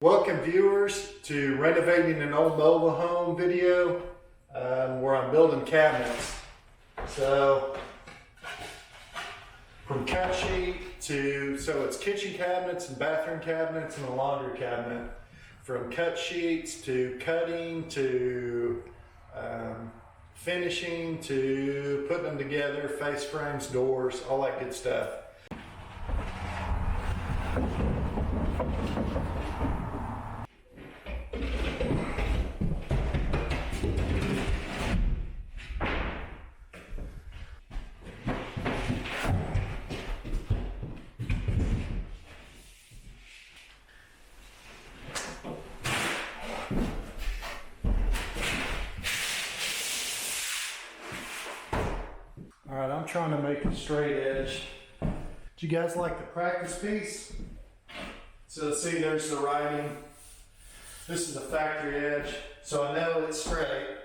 Welcome viewers to Renovating an Old Mobile Home video where I'm building cabinets. So from cut sheet to, so it's kitchen cabinets and bathroom cabinets and a laundry cabinet. From cut sheets to cutting to finishing to putting them together, face frames, doors, all that good stuff. Alright, I'm trying to make a straight edge. Do you guys like the practice piece? So see, there's the writing. This is the factory edge, so I know it's straight.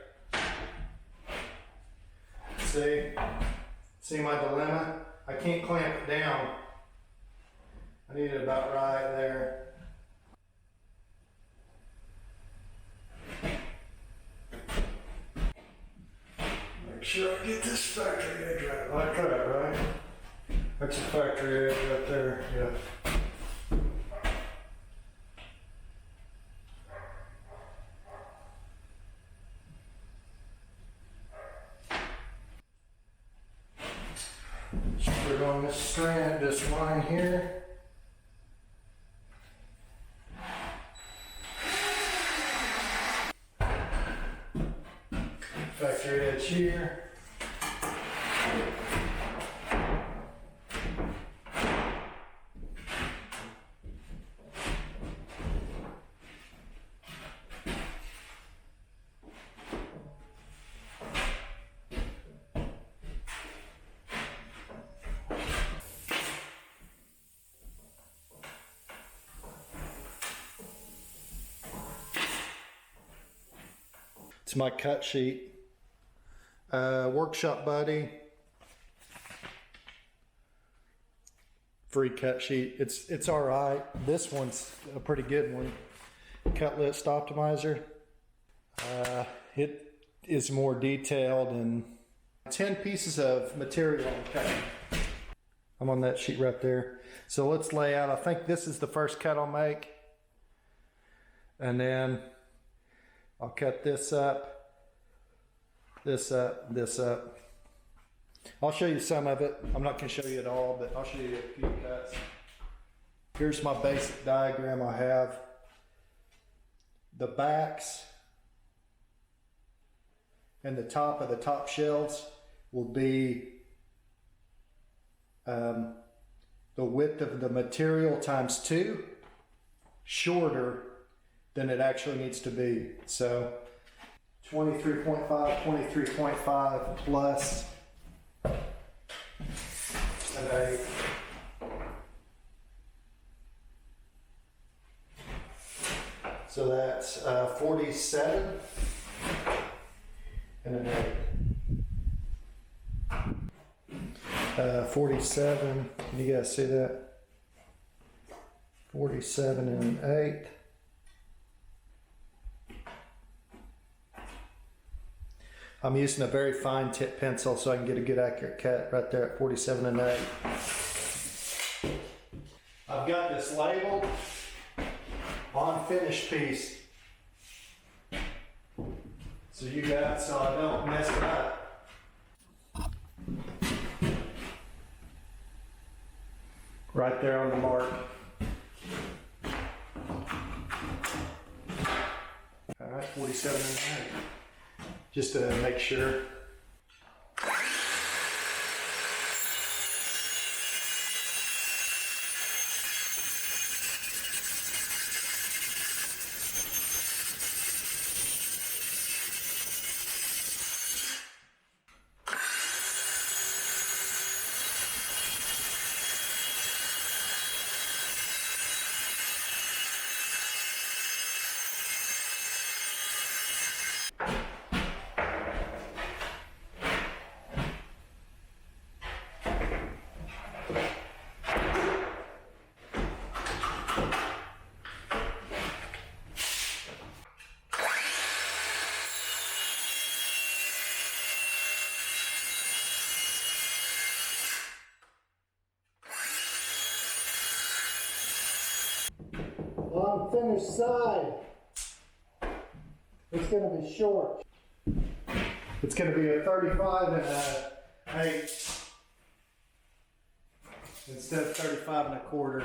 See my dilemma? I can't clamp it down. I need it about right there. Make sure I get this factory edge right, like that, right? That's a factory edge right there, yeah. Just put it on this strand, this line here. Factory edge here. It's my cut sheet. Workshop Buddy. Free cut sheet. It's all right. This one's a pretty good one. Cut List Optimizer. It is more detailed and 10 pieces of material on cut. I'm on that sheet right there. So let's lay out. I think this is the first cut I'll make. And then I'll cut this up. This up. I'll show you some of it. I'm not going to show you it all, but I'll show you a few cuts. Here's my basic diagram I have. The backs and the top of the top shelves will be the width of the material times 2, shorter than it actually needs to be. So 23.5 plus an 8. So that's 47 and an 8. 47, can you guys see that? 47 and an 8. I'm using a very fine tip pencil so I can get a good accurate cut right there at 47 and 8. I've got this labeled on finished piece. So I don't mess it up. Right there on the mark. All right, 47 and 8. Just to make sure. Unfinished side. It's going to be short. It's going to be a 35 and a 8 instead of 35 and a quarter.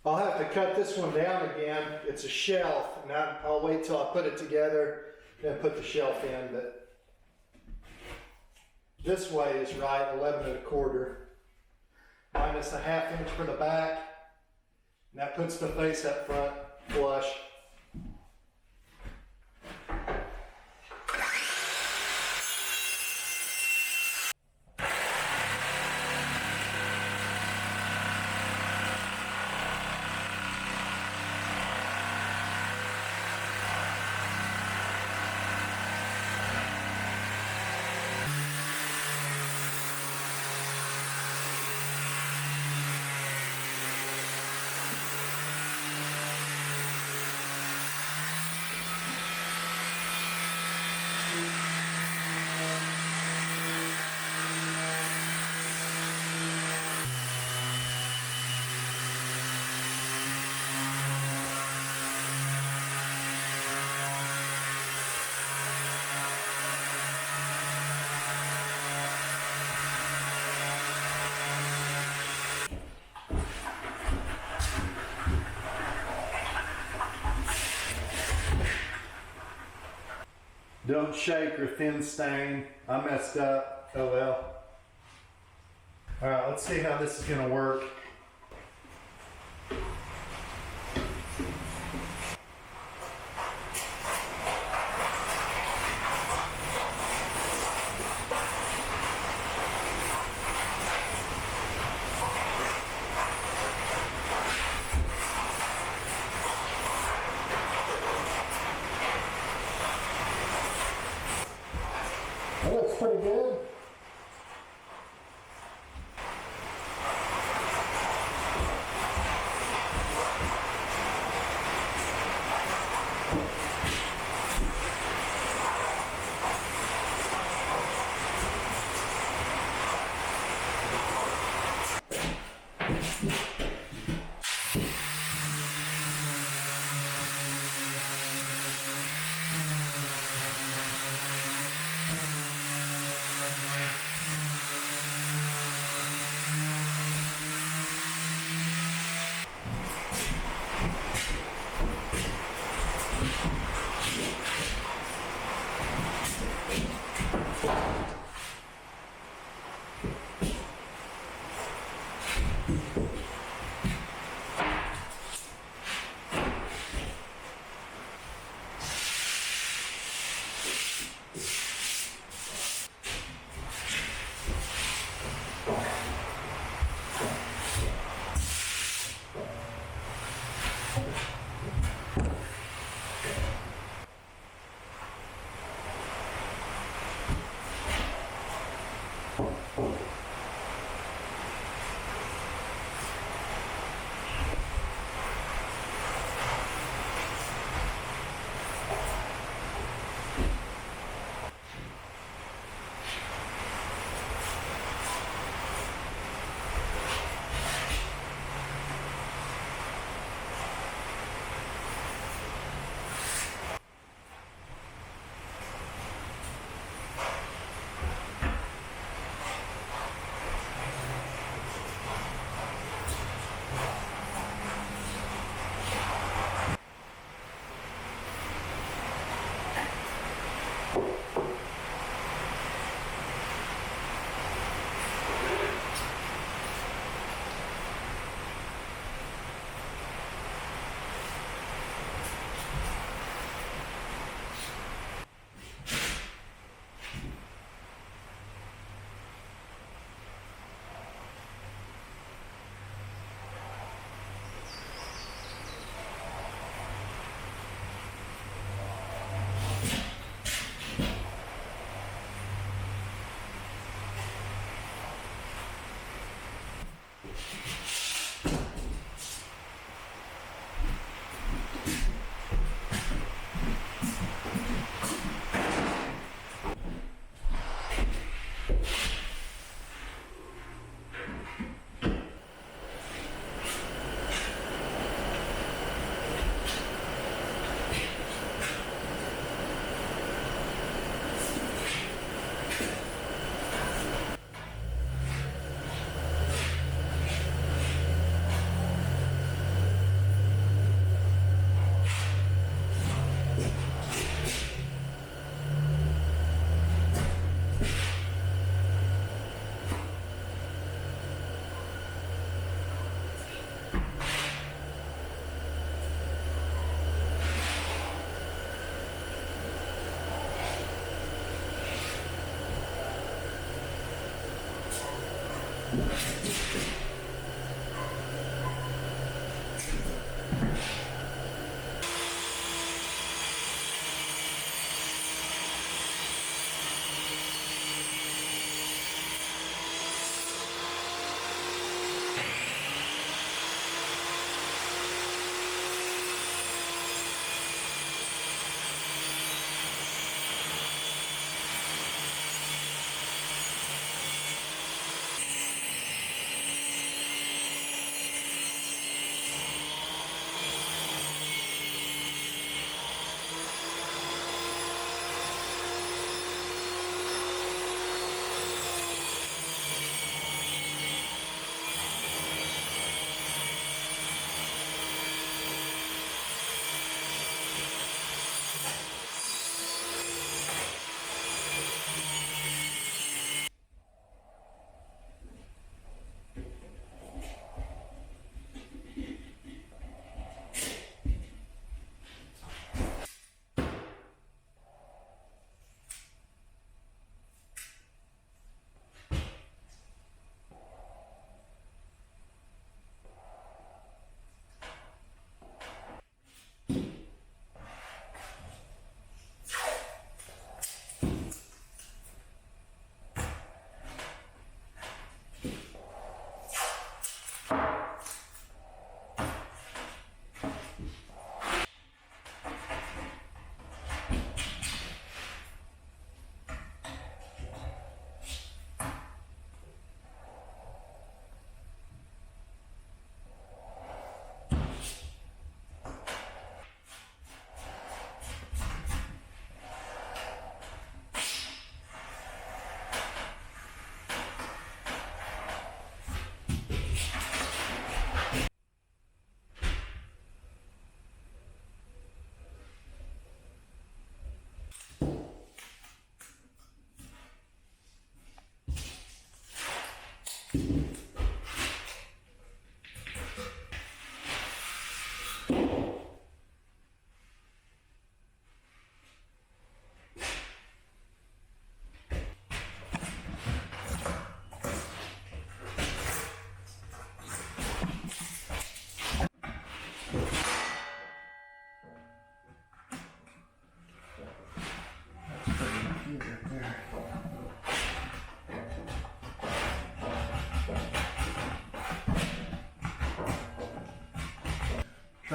I'll have to cut this one down again. It's a shelf, and I'll wait till I put it together, then put the shelf in. But this way is right, 11 and a quarter, minus a ½ inch for the back, and that puts the face up front flush. Don't shake or thin stain. I messed up. Oh well. Alright, let's see how this is going to work. That looks pretty good.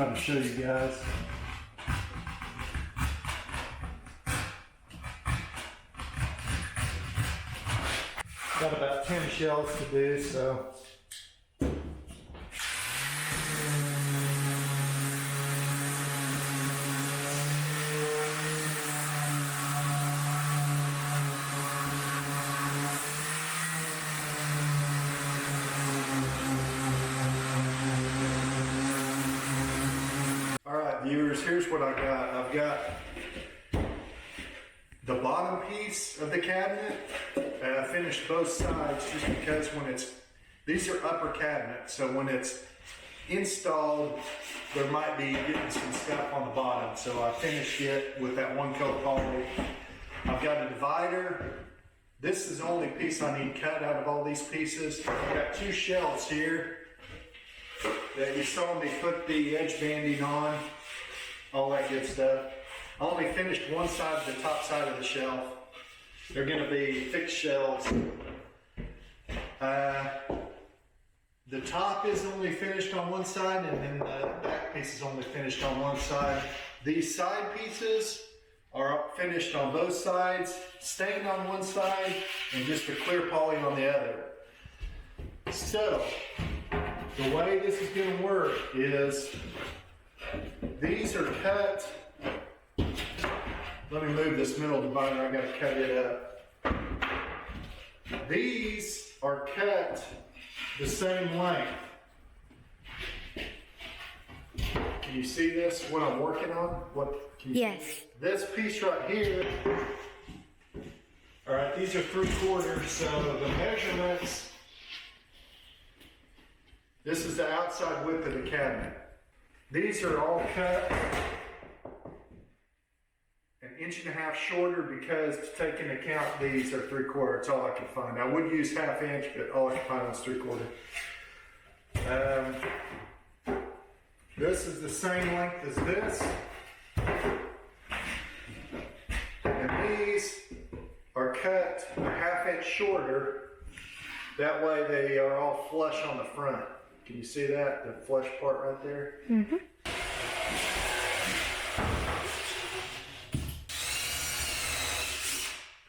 try to show you guys. Got about 10 shelves to do, so. All right, viewers, here's what I got. I've got the bottom piece of the cabinet, and I finished both sides just because these are upper cabinets, so when it's installed, there might be getting some stuff on the bottom. So I finished it with that one coat poly. I've got a divider. This is the only piece I need cut out of all these pieces. I've got 2 shelves here that you saw me put the edge banding on, all that good stuff. I only finished one side of the top side of the shelf. They're gonna be fixed shelves. The top is only finished on one side, and then the back piece is only finished on one side. These side pieces are finished on both sides, stained on one side, and just a clear poly on the other. So, the way this is gonna work is, these are cut. Let me move this middle divider, I gotta cut it up. These are cut the same length. Can you see this, what I'm working on? Yes. This piece right here, all right, these are 3/4, so the measurements, this is the outside width of the cabinet. These are all cut 1.5 inches shorter because to take into account these are 3/4. It's all I could find. I would use 1/2 inch, but all I could find was 3/4. This is the same length as this. And these are cut 1/2 inch shorter. That way they are all flush on the front. Can you see that? The flush part right there? Mm-hmm.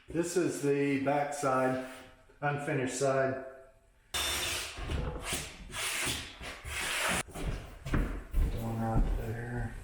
This is the back side, unfinished side. One right there.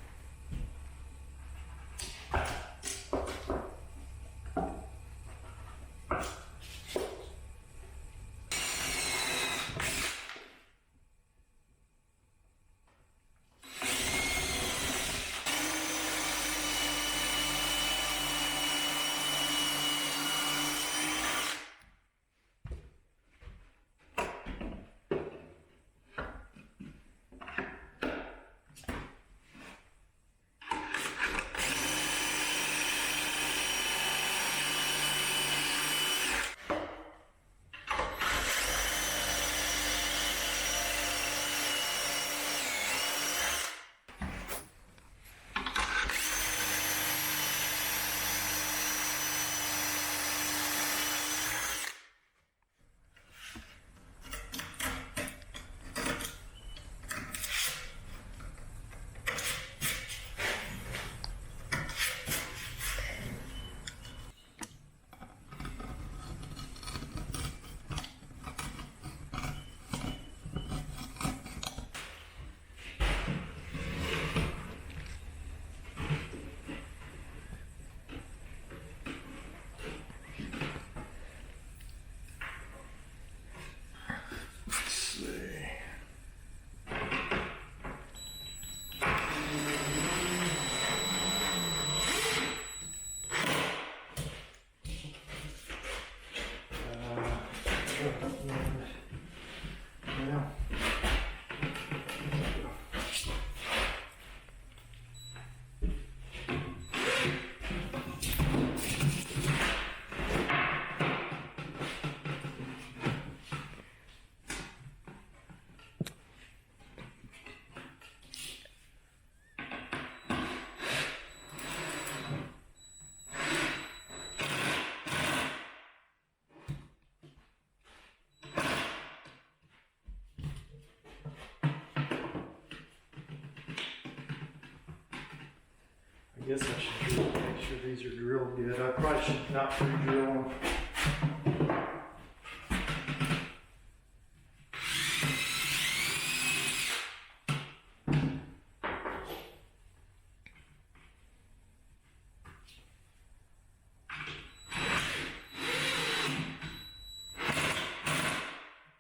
guess I should make sure these are drilled good. I probably should not pre-drill them.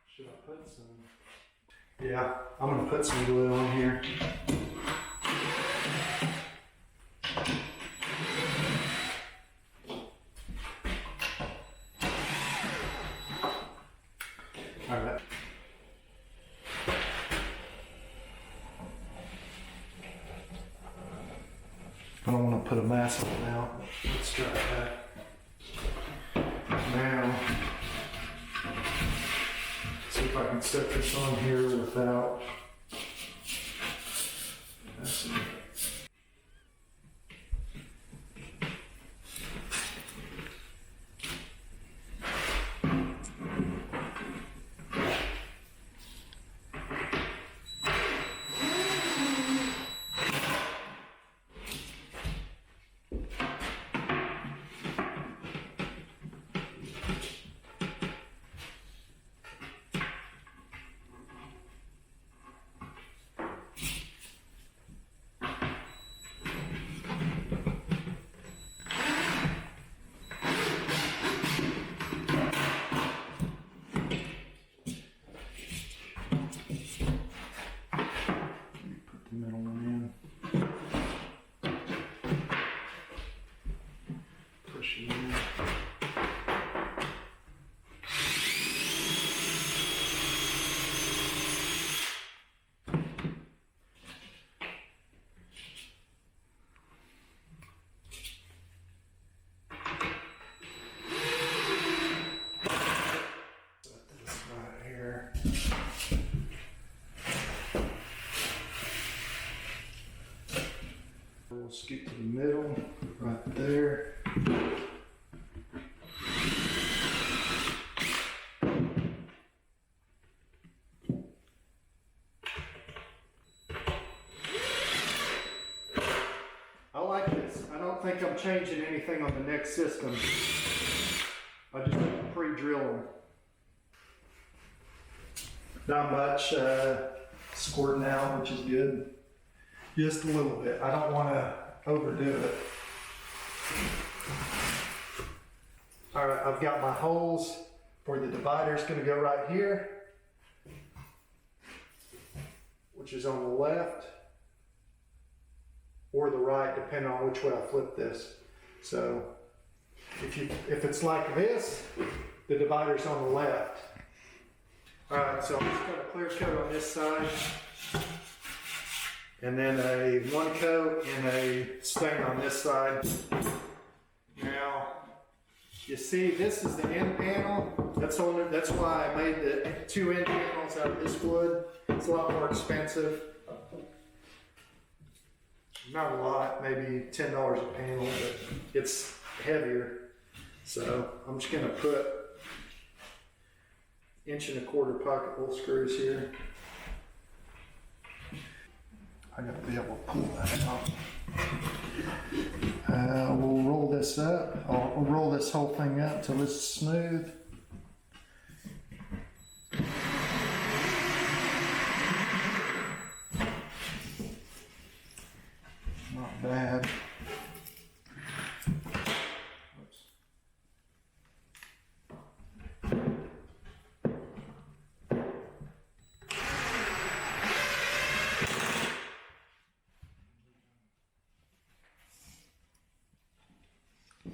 Should I put some? Yeah, I'm gonna put some glue on here. All right. I don't want to put a massive amount. Let's try that. Now, see if I can set this on here without messing. Middle one in. Push it in. Set this right here. We'll scoot to the middle, right there. I like this. I don't think I'm changing anything on the next system. I just have to pre-drill them. Not much squirting out, which is good. Just a little bit. I don't want to overdo it. All right, I've got my holes for the divider's going to go right here, which is on the left or the right, depending on which way I flip this. So if it's like this, the divider's on the left. All right, so I'm just going to clear coat on this side, and then a one coat and a stain on this side. Now, you see, this is the end panel. That's why I made the two end panels out of this wood. It's a lot more expensive. Not a lot, maybe $10 a panel, but it's heavier. So I'm just gonna put 1 1/4" pocket hole screws here. I gotta be able to pull that out. We'll roll this up. We'll roll this whole thing up until it's smooth. Not bad. Oops.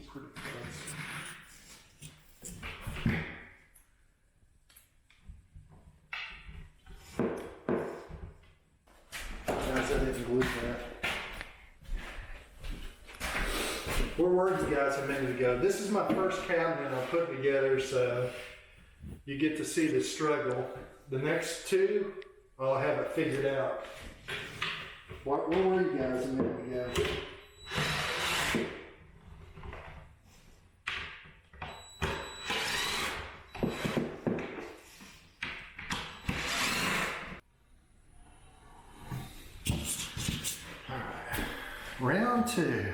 Pretty close. Guys, I didn't glue that. Where were you guys a minute ago? This is my first cabinet I'm putting together, so you get to see the struggle. The next two, I'll have it figured out. Where were you guys a minute ago? Round two.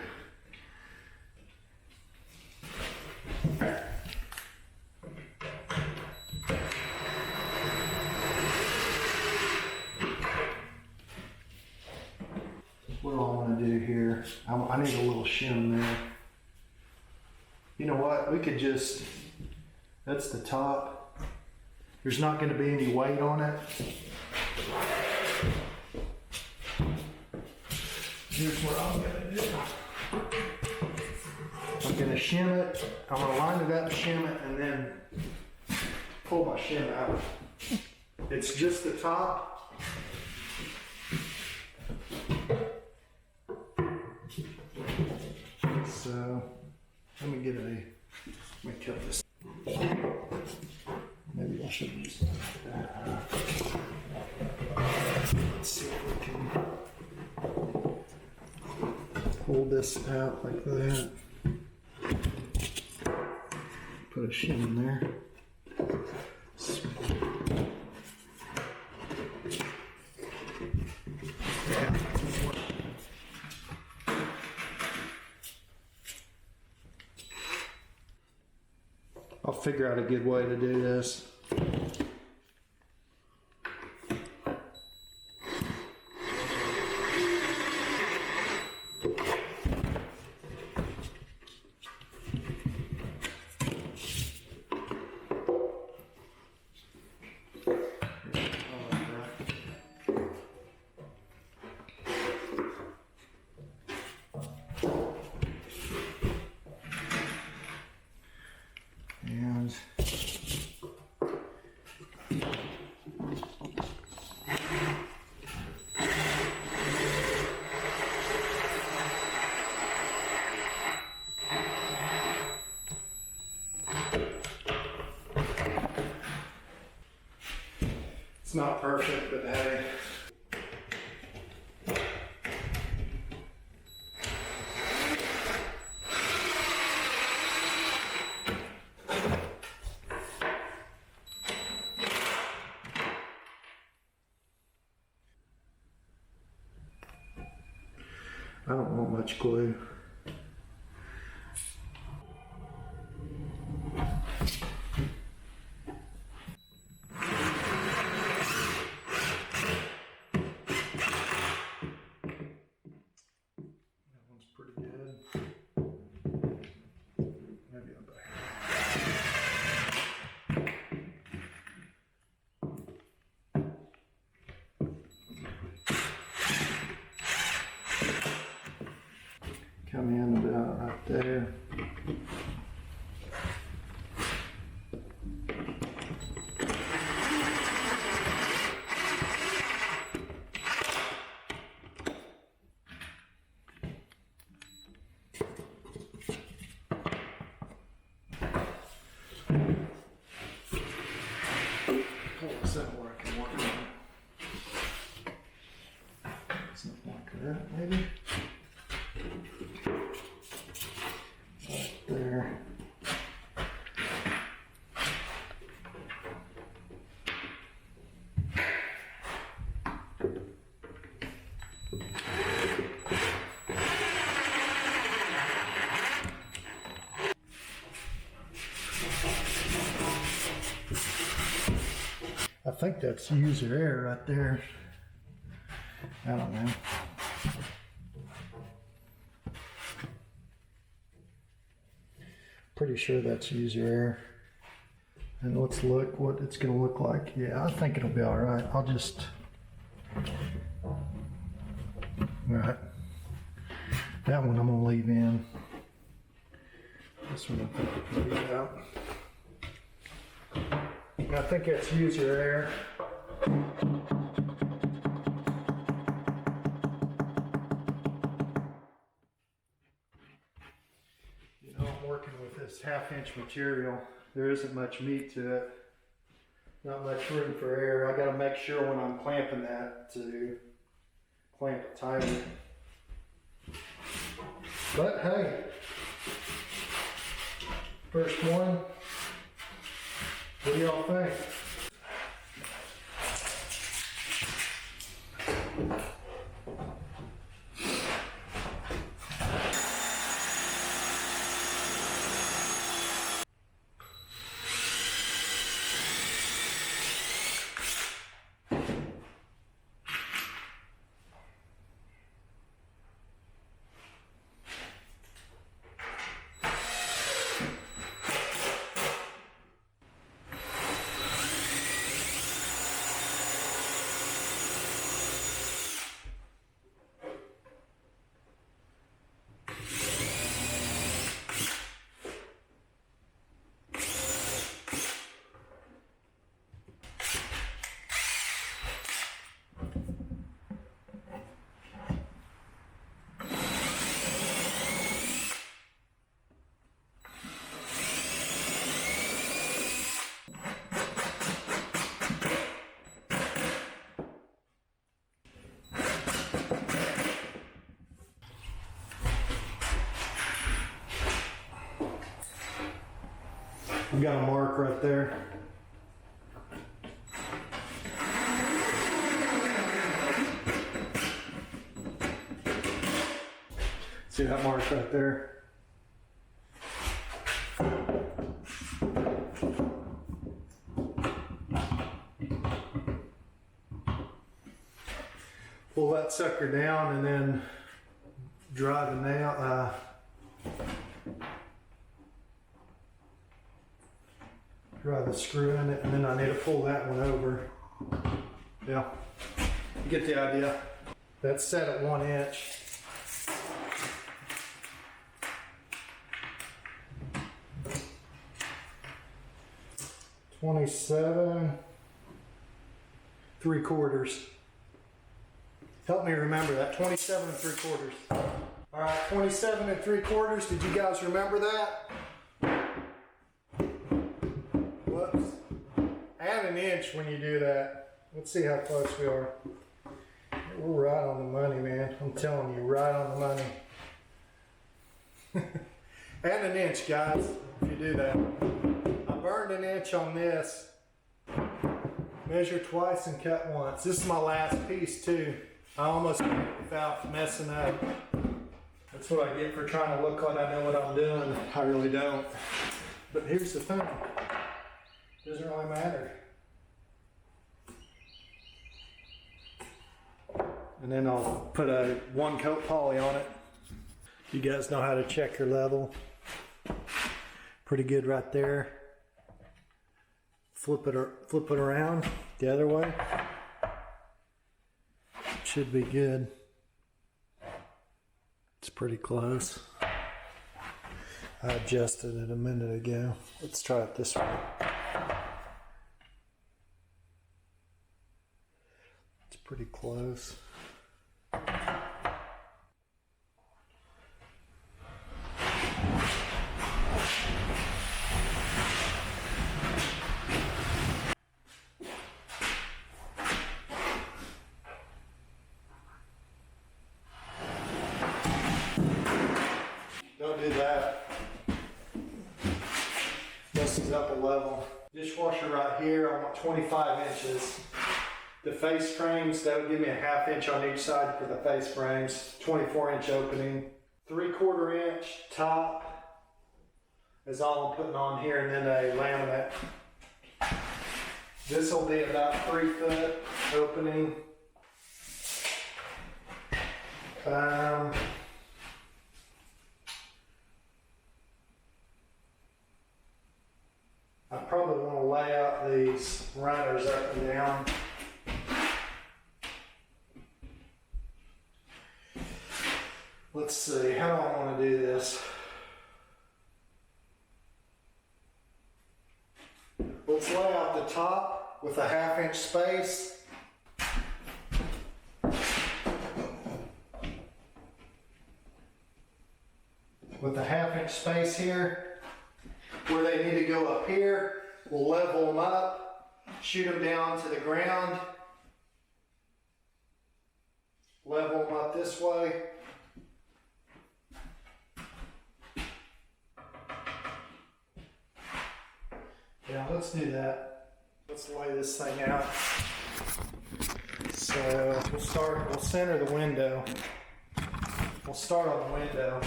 I need a little shim there. You know what? We could just, that's the top. There's not going to be any weight on it. Here's what I'm going to do. I'm going to shim it. I'm going to line it up, shim it, and then pull my shim out. It's just the top. So let me cut this. Maybe I should use that. Let's see if we can pull this out like that. Put a shim in there. I'll figure out a good way to do this. And it's not perfect, but hey. I don't want much glue. That one's pretty good. Maybe I'm back. Come in about right there. Pull this out where I can work on it. Something like that, maybe. There. I think that's user error right there. I don't know. Pretty sure that's user error. And let's look what it's going to look like. Yeah, I think it'll be all right. I'll just, all right. That one I'm going to leave in. This one I think we can leave out. And I think that's user error. Working with this 1/2 inch material, there isn't much meat to it, not much room for error. I got to make sure when I'm clamping that to clamp it tighter. But hey, first one, what do y'all think? I've got a mark right there. See that mark right there? Pull that sucker down and then drive the nail, drive the screw in it, and then I need to pull that one over. Yeah, you get the idea. That's set at 1 inch. $27.75. Help me remember that, 27.75. All right, 27.75. Did you guys remember that? Whoops. Add an inch when you do that. Let's see how close we are. We're right on the money, man. I'm telling you, right on the money. Add an inch, guys, if you do that. I burned an inch on this. Measure twice and cut once. This is my last piece too. I almost did it without messing up. That's what I get for trying to look like I know what I'm doing. I really don't. But here's the thing. It doesn't really matter. And then I'll put a 1 coat poly on it. You guys know how to check your level. Pretty good right there. Flip it around the other way. Should be good. It's pretty close. I adjusted it a minute ago. Let's try it this way. It's pretty close. Don't do that. Messes up a level. Dishwasher right here, I want 25 inches. The face frames, that would give me a 1/2 inch on each side for the face frames. 24-inch opening. 3/4 inch top is all I'm putting on here, and then a laminate. This will be about 3 foot opening. I probably want to lay out these runners up and down. Let's see, how do I want to do this? Let's lay out the top with a 1/2 inch space. With a 1/2 inch space here. Where they need to go up here, we'll level them up, shoot them down to the ground, level them up this way. Yeah, let's do that. Let's lay this thing out. So we'll center the window. We'll start on the window.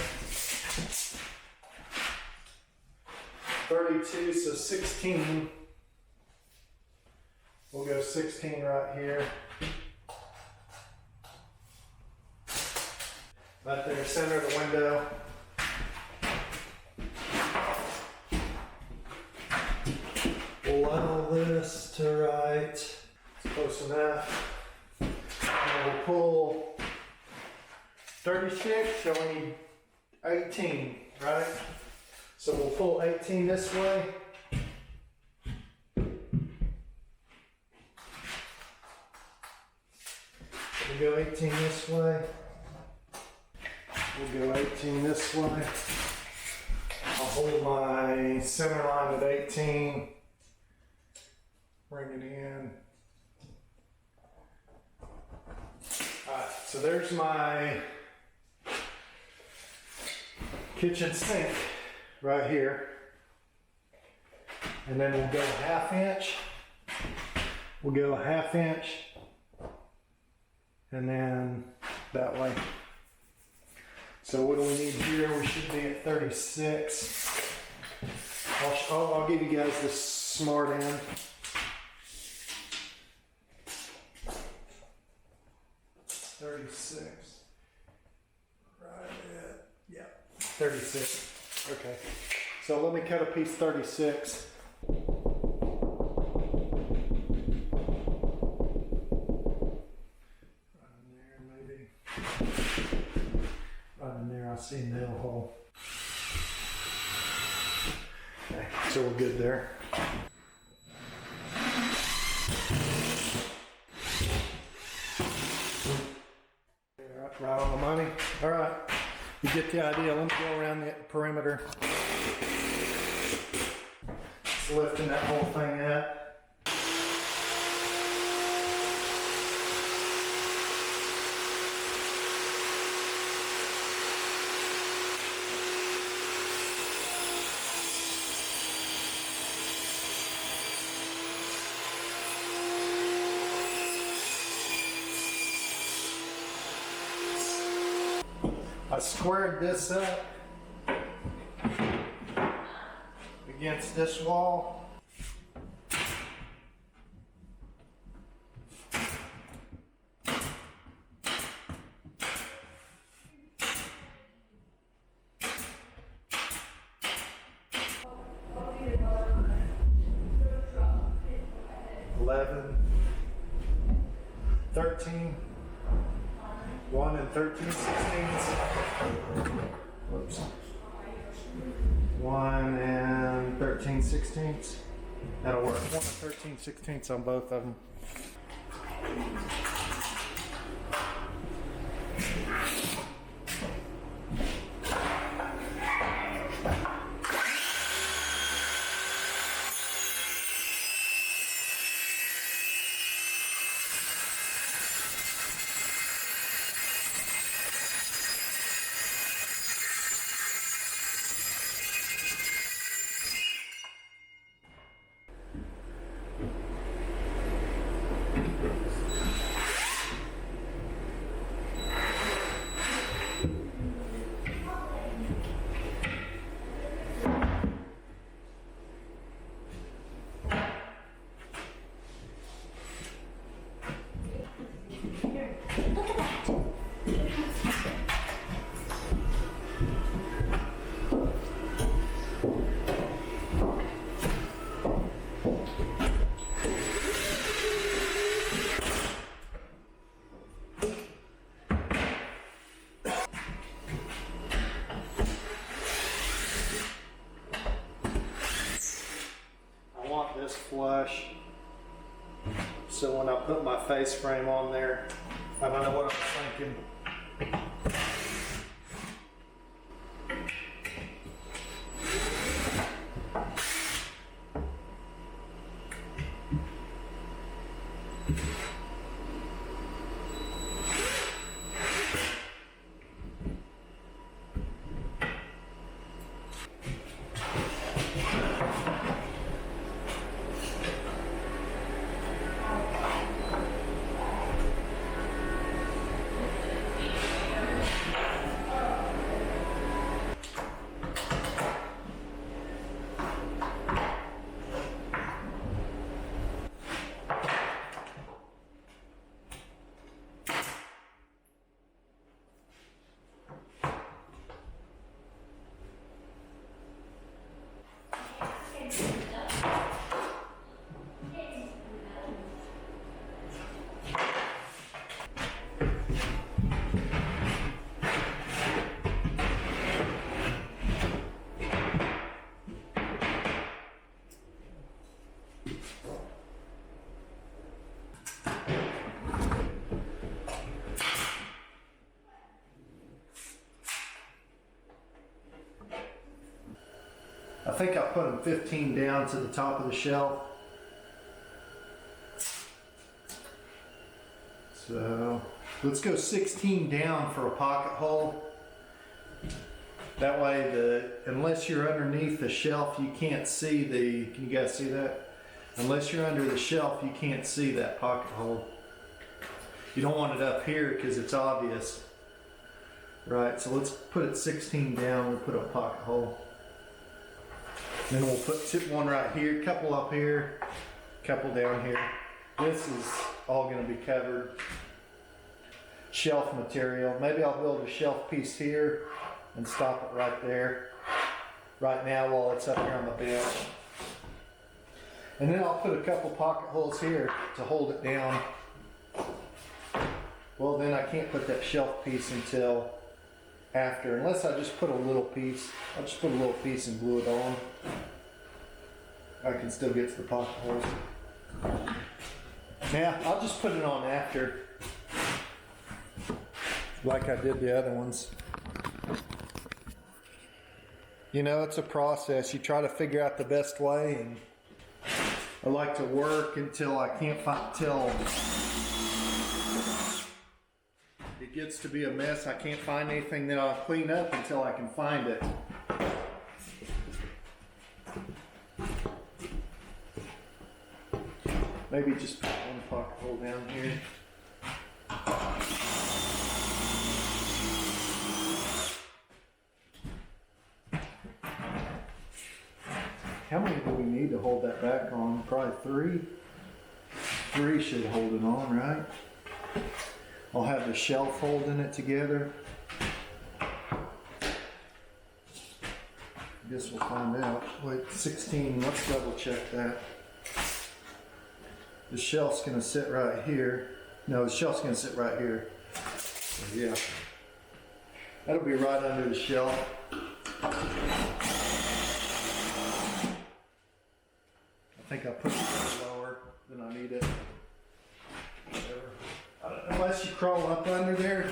32, so 16. We'll go 16 right here. Right there, center of the window. We'll level this to right. It's close enough. And we'll pull 36, so we need 18, right? So we'll pull 18 this way. We'll go 18 this way. We'll go 18 this way. I'll hold my center line at 18. Bring it in. Alright, so there's my kitchen sink right here. And then we'll go a 1/2 inch. We'll go a 1/2 inch. And then that way. So what do we need here? We should be at 36. I'll give you guys the smart end. Right at, yeah, 36. Okay. So let me cut a piece 36. I see nail hole. Okay, so we're good there. Right on the money. All right, you get the idea. Let me go around the perimeter. Just lifting that whole thing up. I squared this up against this wall. $11, $13, 1 and 13/16. Whoops. 1 and 13/16. That'll work. 1 and 13/16 on both of them. This flush, so when I put my face frame on there, I don't know what I'm thinking. I think I put them 15 down to the top of the shelf. So let's go 16 down for a pocket hole. That way, unless you're underneath the shelf, you can't see can you guys see that? Unless you're under the shelf, you can't see that pocket hole. You don't want it up here because it's obvious. Right, so let's put it 16 down, we'll put a pocket hole. Then we'll put one right here, couple up here, couple down here. This is all gonna be covered. Shelf material. Maybe I'll build a shelf piece here and stop it right there. Right now while it's up here on the bench. And then I'll put a couple pocket holes here to hold it down. Well, then I can't put that shelf piece until after, unless I just put a little piece. I'll just put a little piece and glue it on. I can still get to the pocket holes. Yeah, I'll just put it on after, like I did the other ones. You know, it's a process. You try to figure out the best way, and I like to work until I can't find, till it gets to be a mess. I can't find anything, then I'll clean up until I can find it. Maybe just put one pocket hole down here. How many do we need to hold that back on? Probably 3. 3 should hold it on, right? I'll have the shelf holding it together. I guess we'll find out. Wait, 16, let's double check that. The shelf's gonna sit right here. No, the shelf's gonna sit right here. So, yeah. That'll be right under the shelf. I think I pushed it lower than I need it. Unless you crawl up under there,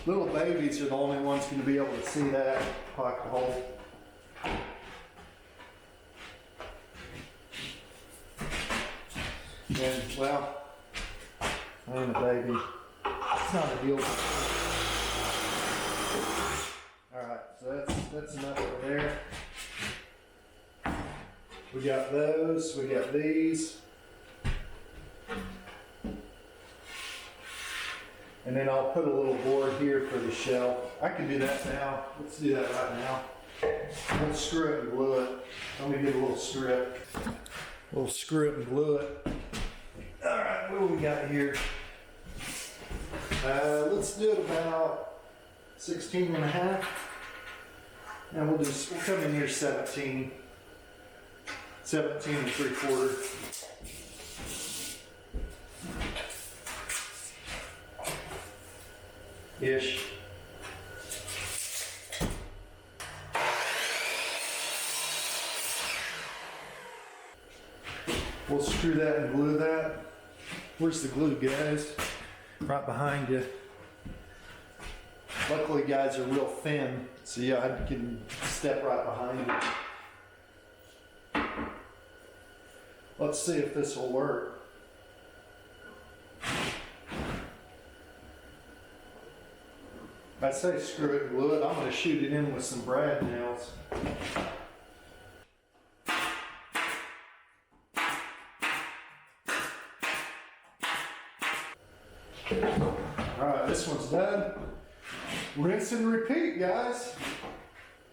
little babies are the only ones going to be able to see that pocket hole. And well, I ain't a baby. It's not a deal. Alright, so that's enough for there. We got those, we got these. And then I'll put a little board here for the shelf. I can do that now. Let's do that right now. We'll screw it and glue it. Let me get a little screw it. We'll screw it and glue it. All right, what do we got here? Let's do it about 16 and a half. And we'll come in here 17. 17 and 3/4. Ish. We'll screw that and glue that. Where's the glue, guys? Right behind you. Luckily, guys are real thin, so yeah, I can step right behind you. Let's see if this will work. I say screw it and glue it. I'm going to shoot it in with some brad nails. Alright, this one's done. Rinse and repeat, guys.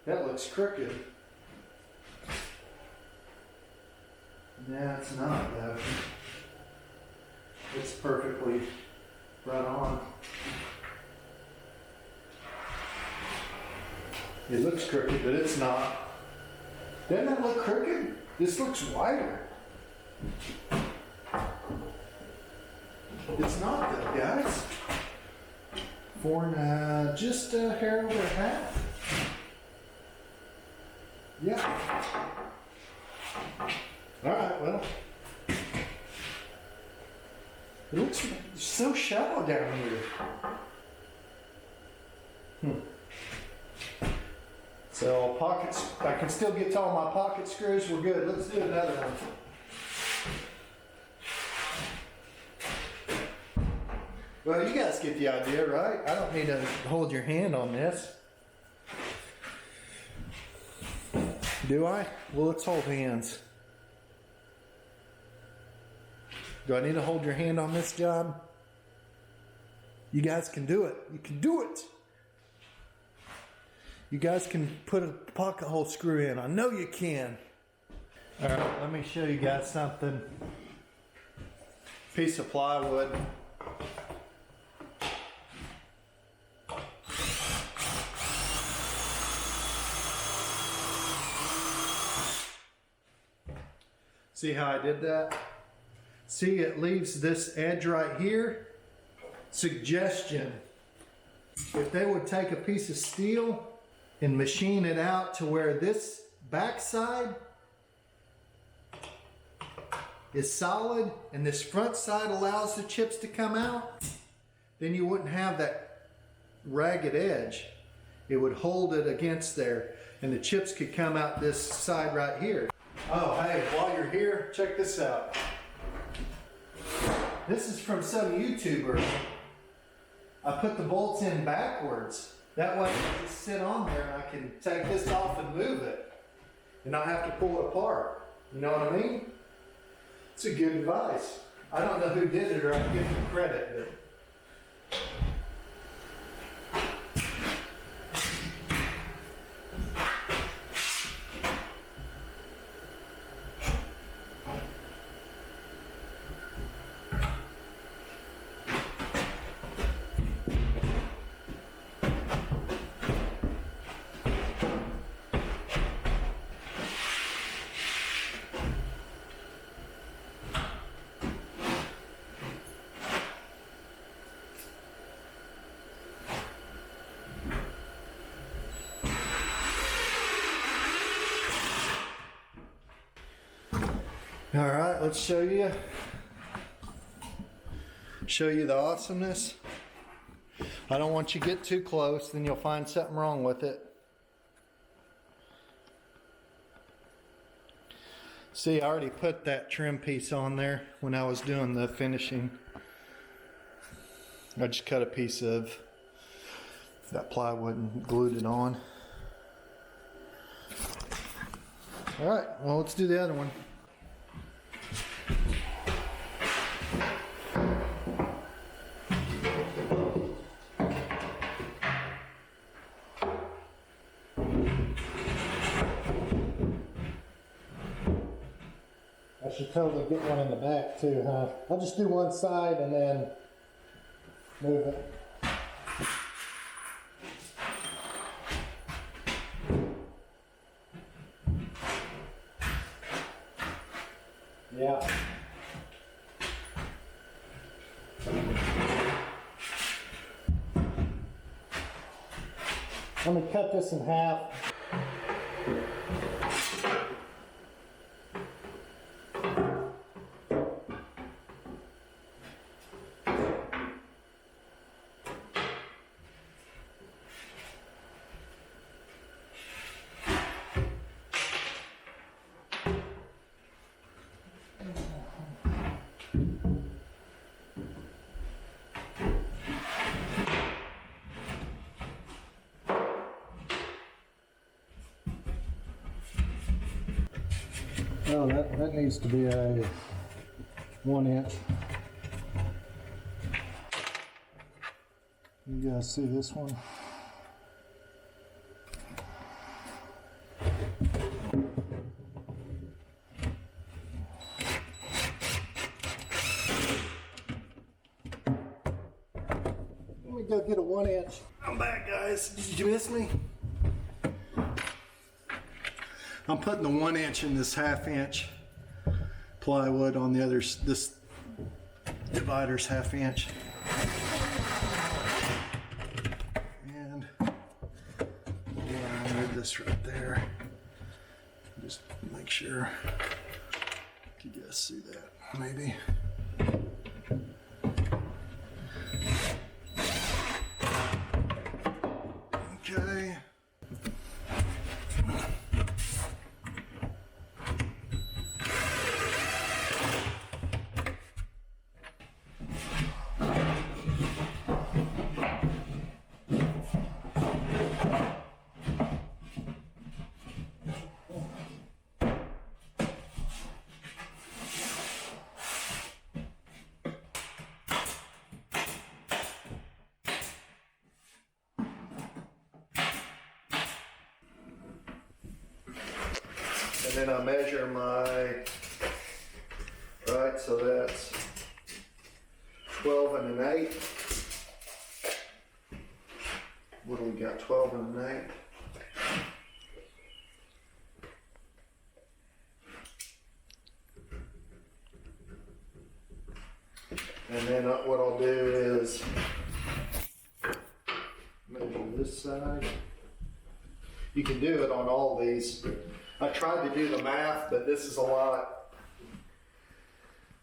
That looks crooked. Yeah, it's not though. It's perfectly right on. It looks crooked, but it's not. Doesn't that look crooked? This looks wider. It's not though, guys. Just a hair over half. Yeah. Alright, well. It looks so shallow down here. So pockets, I can still get to all my pocket screws. We're good. Let's do another one. Well, you guys get the idea, right? I don't need to hold your hand on this. Do I? Well, let's hold hands. Do I need to hold your hand on this job? You guys can do it. You can do it. You guys can put a pocket hole screw in. I know you can. All right, let me show you guys something. Piece of plywood. See how I did that? See, it leaves this edge right here. Suggestion. If they would take a piece of steel and machine it out to where this backside is solid and this front side allows the chips to come out, then you wouldn't have that ragged edge. It would hold it against there and the chips could come out this side right here. Oh, hey, while you're here, check this out. This is from some YouTuber. I put the bolts in backwards. That way I just sit on there and I can take this off and move it and not have to pull it apart. You know what I mean? It's a good advice. I don't know who did it or I give them credit, but all right, let's show you the awesomeness. I don't want you to get too close, then you'll find something wrong with it. See, I already put that trim piece on there when I was doing the finishing. I just cut a piece of that plywood and glued it on. All right, well, let's do the other one. I should totally get one in the back too, huh? I'll just do one side and then move it. Yeah. Let me cut this in half. Oh, that needs to be a 1 inch. You guys see this one? Let me go get a 1 inch. I'm back, guys. Did you miss me? I'm putting the 1 inch in this 1/2 inch plywood on the other, this divider's 1/2 inch. And I move this right there. Just make sure you guys see that, maybe. Okay. And then I measure my, right, so that's 12 and an 8. What do we got, 12 and an 8? And then what I'll do is measure this side. You can do it on all these. I tried to do the math, but this is a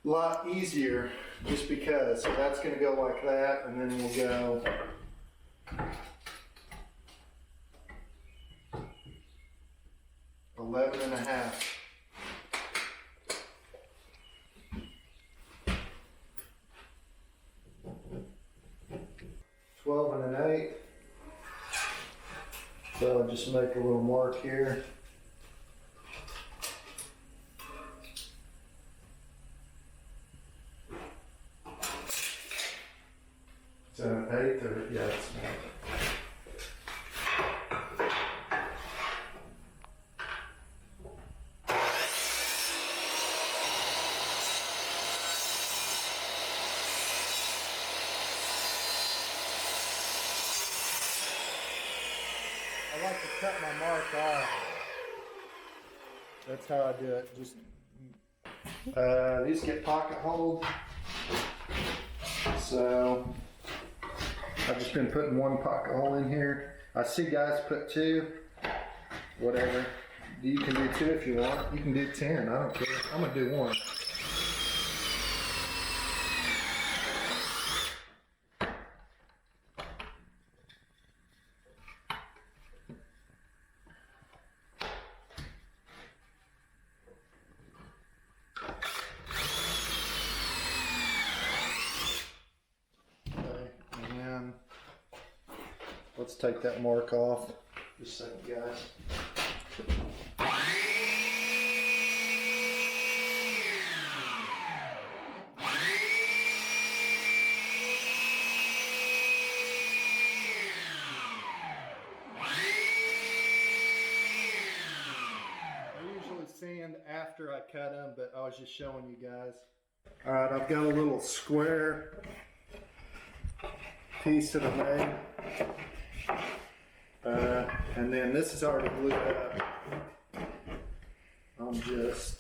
lot easier just because. So that's going to go like that, and then we'll go $11 and a half. 12 and an 8. So I'll just make a little mark here. Is that an 8 or, yeah, it's an 8. I like to cut my mark off. That's how I do it. Just these get pocket holes. So I've just been putting one pocket hole in here. I see guys put 2. Whatever. You can do 2 if you want. You can do 10. I don't care. I'm gonna do 1. Let's take that mark off. Just a second, guys. I usually sand after I cut them, but I was just showing you guys. All right, I've got a little square piece that I made. And then this is already glued up. I'm just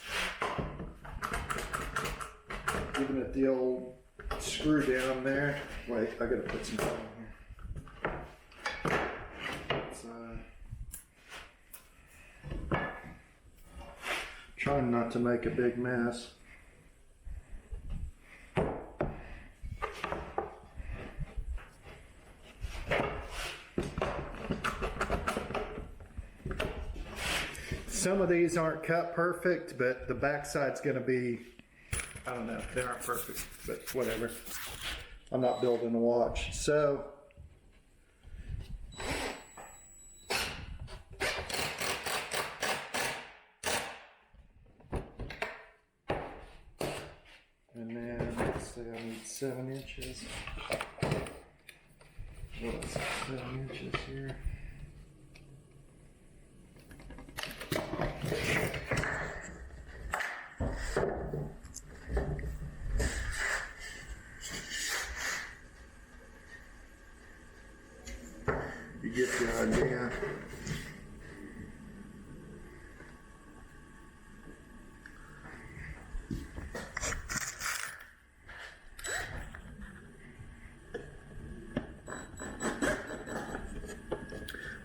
giving it the old screw down there. Wait, I gotta put some glue in here. Trying not to make a big mess. Some of these aren't cut perfect, but the backside's gonna be, I don't know, they aren't perfect, but whatever. I'm not building a watch. So, and then let's say I need 7 inches. What's 7 inches here? You get the idea.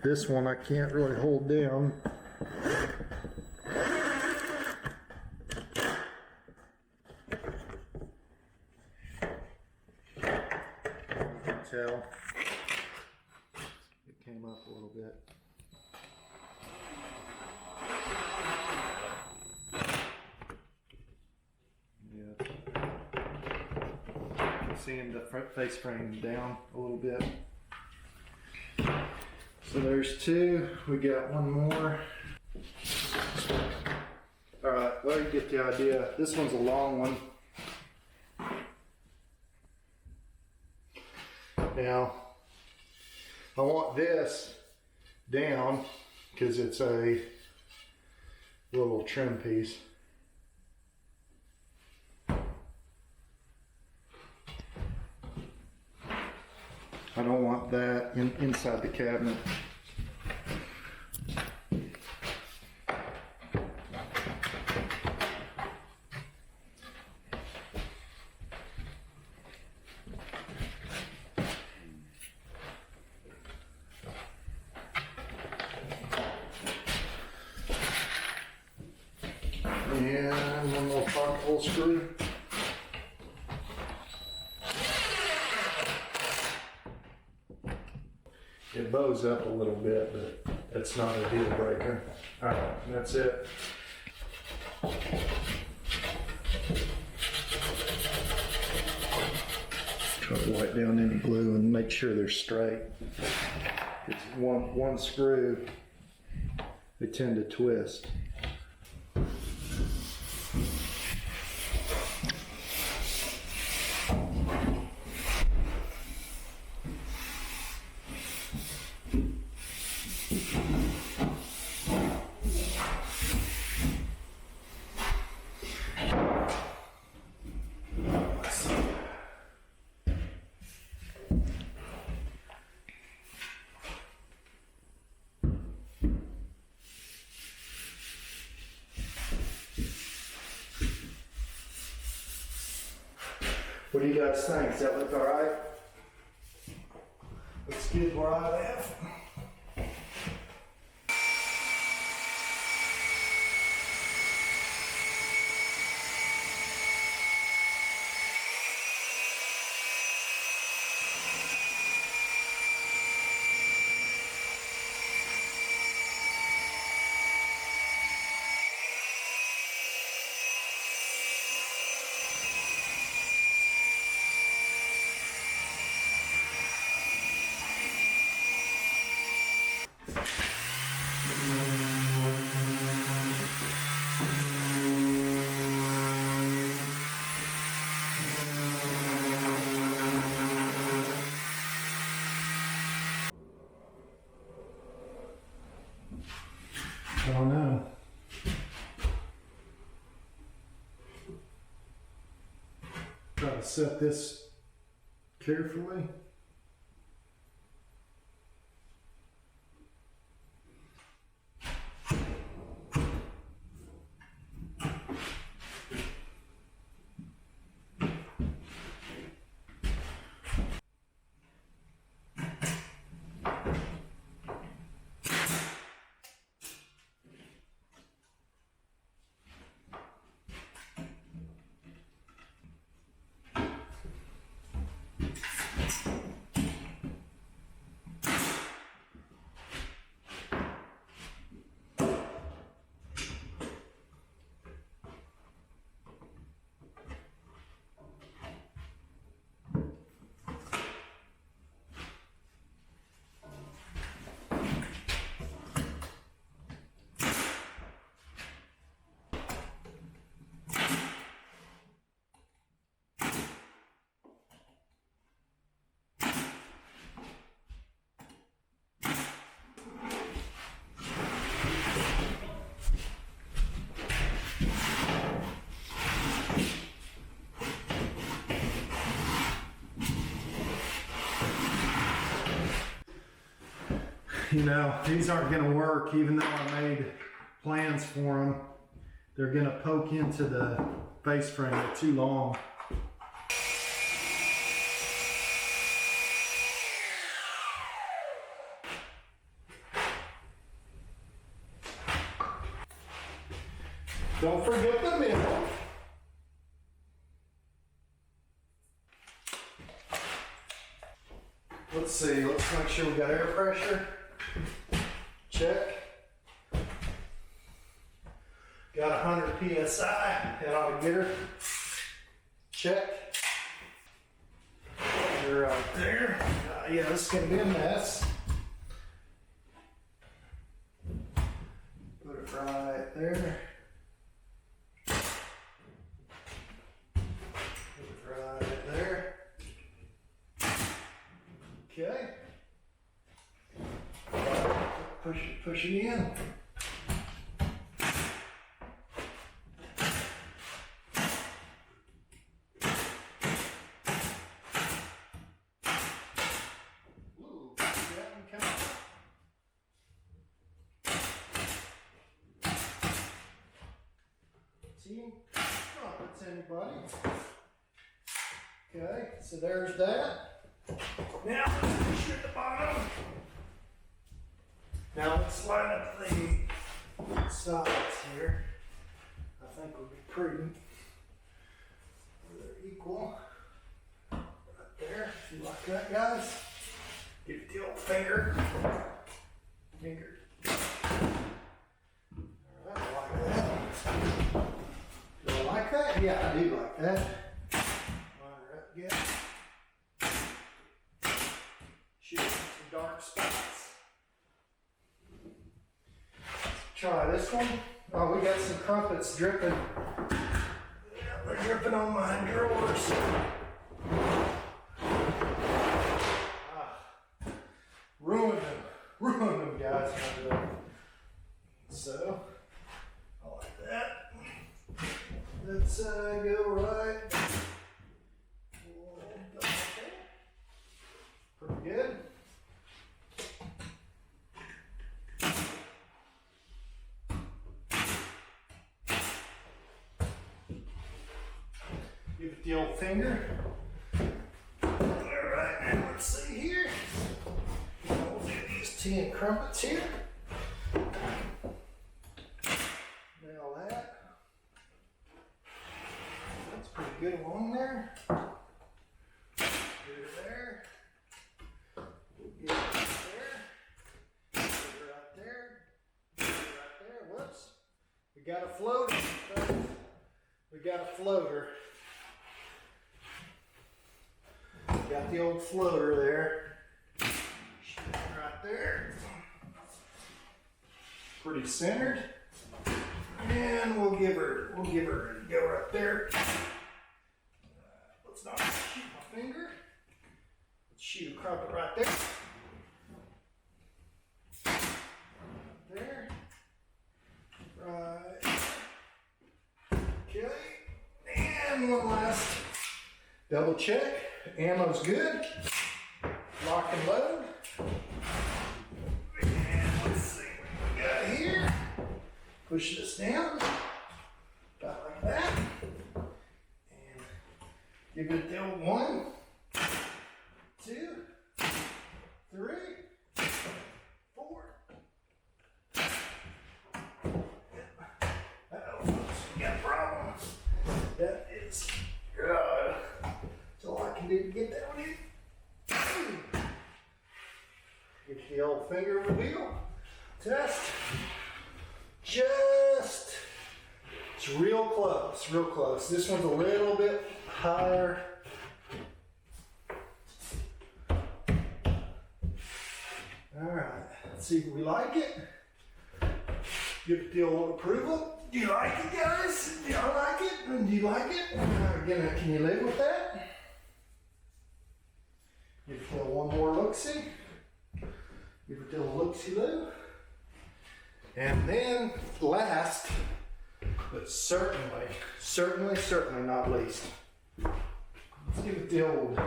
This one I can't really hold down. Tell it came up a little bit. Yeah, seeing the front face frame down a little bit. So there's 2. We got one more. All right, well, you get the idea. This one's a long one. Now, I want this down because it's little trim piece. I don't want that inside the cabinet. And one little pocket hole screw. It bows up a little bit, but that's not a deal breaker. All right, that's it. Try to wipe down any glue and make sure they're straight. It's one screw, they tend to twist. What do you guys think? Does that look all right? Looks good where I live. I don't know. Try to set this carefully. You know, these aren't going to work even though I made plans for them. They're going to poke into the face frame. They're too long. Don't forget the middle. Let's see, let's make sure we got air pressure. Check. Got 100 PSI, that ought to get her. Check. You're right there. Yeah, this is gonna be a mess. Put it right there. Put it right there. Okay. Push it in. 16 trumpets, anybody? Okay, so there's that. Now let's push it at the bottom. Now let's line up the sides here. I think would be prudent. They're equal. Right there, if you like that, guys. Give it the old finger. Alright, I like that. Do I like that? Yeah, I do like that. Line her up again. Shoot some dark spots. Try this one. Oh, we got some crumpets dripping. Yeah, they're dripping on my drawers. Ruined them, guys. So, I like that. Let's go right. Okay. Pretty good. Give it the old finger. Alright, now let's see here. We'll do these 10 crumpets here. Nail that. That's pretty good along there. Get it there. We'll get it right there. Get it right there. Get it right there. Whoops. We got a floater. We got a floater. Got the old floater there. Right there. Pretty centered. And we'll give her go right there. Let's not shoot my finger. Let's shoot a crumpet right there. Right there. Right. Okay. And one last double check. Ammo's good. Lock and load. And let's see what we got here. Push this down. About like that. And give it the old 1, 2, 3, 4. Uh-oh, we got a problem. That is good. That's all I can do to get that one in. Get the old finger reveal. Test. Just, it's real close, real close. This one's a little bit higher. All right, let's see if we like it. Give it the old approval. Do you like it, guys? Do y'all like it? Do you like it? Again, can you live with that? Give it the old one more look-see. Give it the old look-see-loo. And then last, but certainly not least, let's give it the old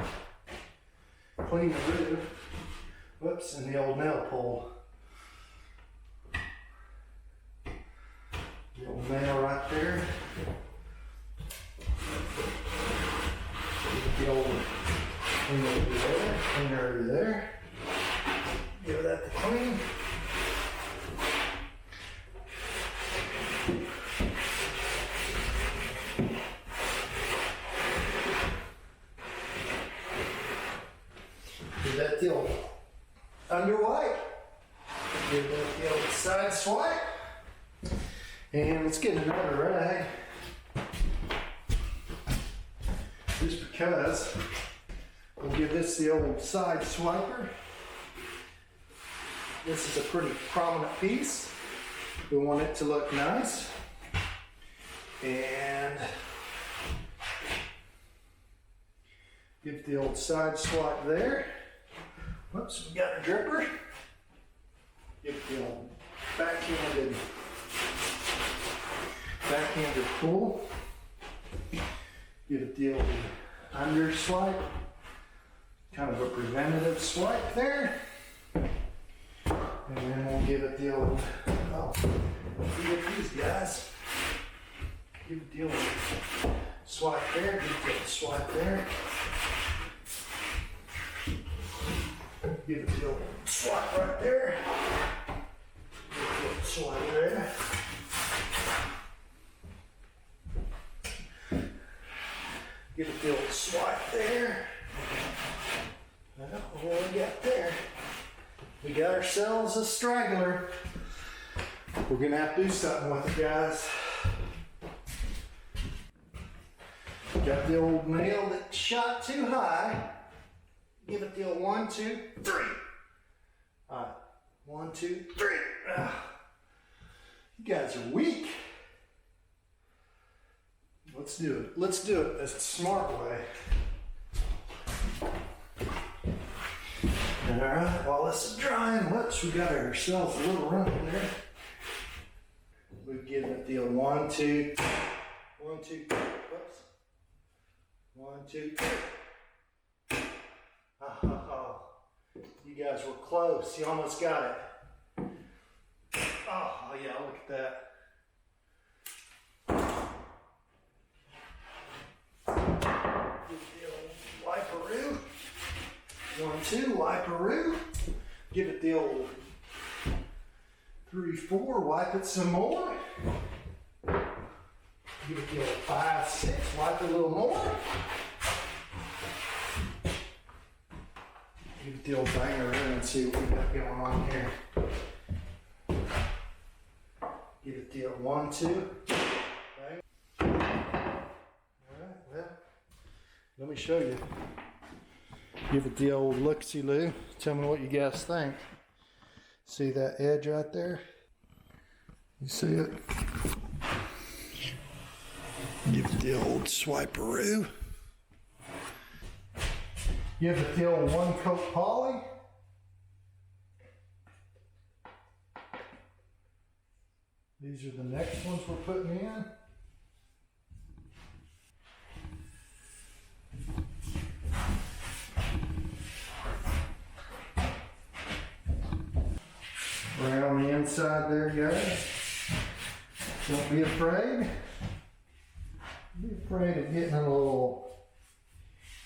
clean the roo. Whoops, and the old nail pull. The old nail right there. Give it the old cleaner over there, cleaner over there. Give that the clean. Give that the old underwipe. Give that the old side swipe. And let's get another rag. Just because we'll give this the old side swiper. This is a pretty prominent piece. We want it to look nice. And give the old side swipe there. Whoops, we got a dripper. Give the old backhanded pull. Give it the old under swipe. Kind of a preventative swipe there. And then we'll give it the old, oh, look at these guys. Give it the old swipe there, give it the old swipe there. Give it the old swipe right there. Give it the old swipe there. Give it the old swipe there. Well, what we got there? We got ourselves a straggler. We're gonna have to do something with it, guys. Got the old nail that shot too high. Give it the old 1, 2, 3. All right, 1, 2, 3. You guys are weak. Let's do it. Let's do it the smart way. All right, while this is drying, whoops, we got ourselves a little run in there. We've given it the old 1, 2, 1, 2, whoops. 1, 2, 3. Oh, you guys were close. You almost got it. Oh, yeah, look at that. Wiperoo. 1, 2, wiperoo. Give it the old 3, 4, wipe it some more. Give it the old 5, 6, wipe it a little more. Give it the old banger in and see what we got going on here. Give it the old 1, 2. Bang. Alright, well, let me show you. Give it the old look-see-loo. Tell me what you guys think. See that edge right there? You see it? Give it the old swiperoo. Give it the old 1 coat poly. These are the next ones we're putting in. Right on the inside there, guys. Don't be afraid. Be afraid of getting a little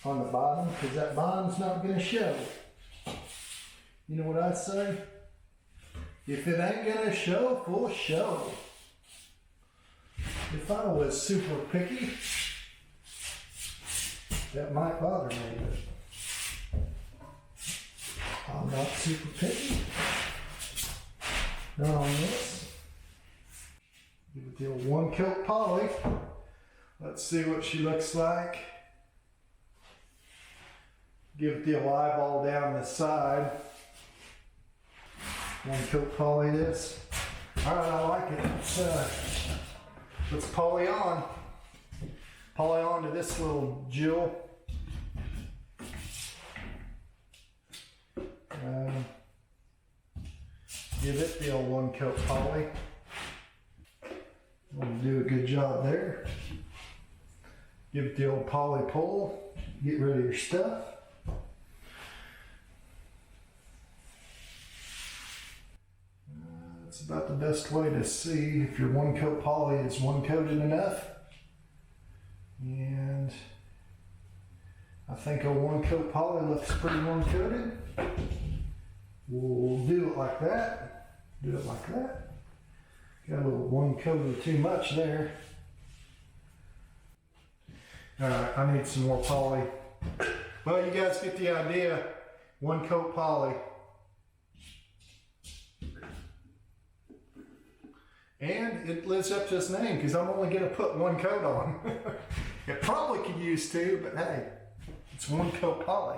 on the bottom, because that bottom's not going to show. You know what I say? If it ain't going to show, full show. If I was super picky, that might bother me, but I'm not super picky. Not on this. Give it the old 1 coat poly. Let's see what she looks like. Give it the old eyeball down the side. 1 coat poly this. Alright, I like it. Let's poly on. Poly on to this little jewel. Give it the old 1 coat poly. We'll do a good job there. Give it the old poly pull. Get rid of your stuff. That's about the best way to see if your 1 coat poly is 1 coated enough. And I think a 1 coat poly looks pretty 1 coated. We'll do it like that. Do it like that. Got a little 1 coat or too much there. Alright, I need some more poly. Well, you guys get the idea. 1 coat poly. And it lives up to its name, because I'm only going to put 1 coat on. It probably could use 2, but hey, it's 1 coat poly.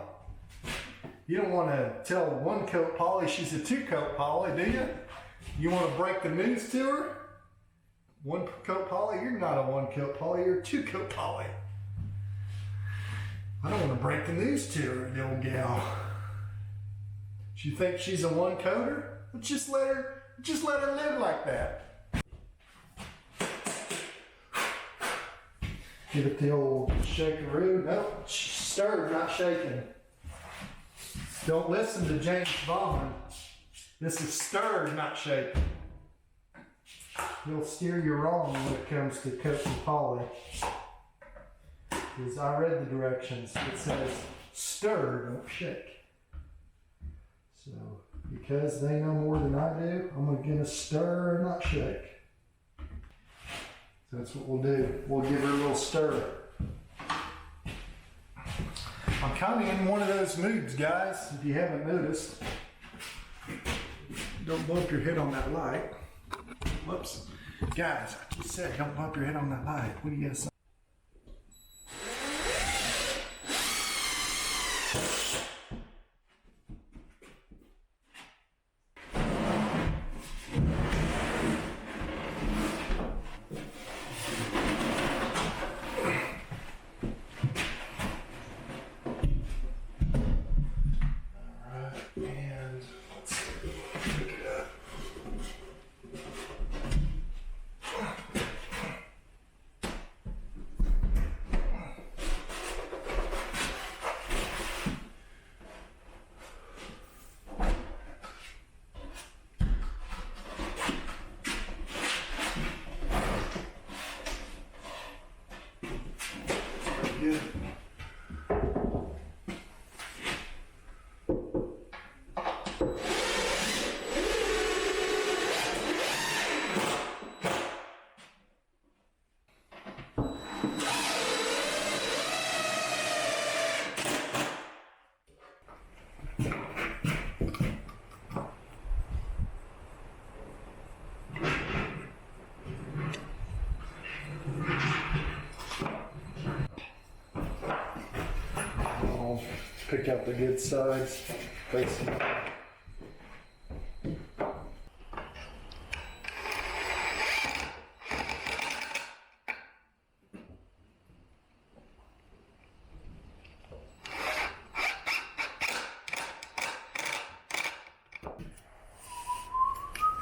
You don't want to tell 1 coat poly she's a 2 coat poly, do you? You want to break the news to her? 1 coat poly? You're not a 1 coat poly, you're a 2 coat poly. I don't want to break the news to her, the old gal. She thinks she's a 1 coater? Well, just let her live like that. Give it the old shakeroo. Nope, stirred, not shaken. Don't listen to James Bond. This is stirred, not shaken. he'll steer you wrong when it comes to coaching poly. Because I read the directions. It says stir, don't shake. So because they know more than I do, I'm gonna stir and not shake. So that's what we'll do. We'll give her a little stir. I'm kind of in one of those moods, guys, if you haven't noticed. Don't bump your head on that light. Whoops. Guys, I just said don't bump your head on that light. What do you guys say? Good. Pick out the good sides. Basically.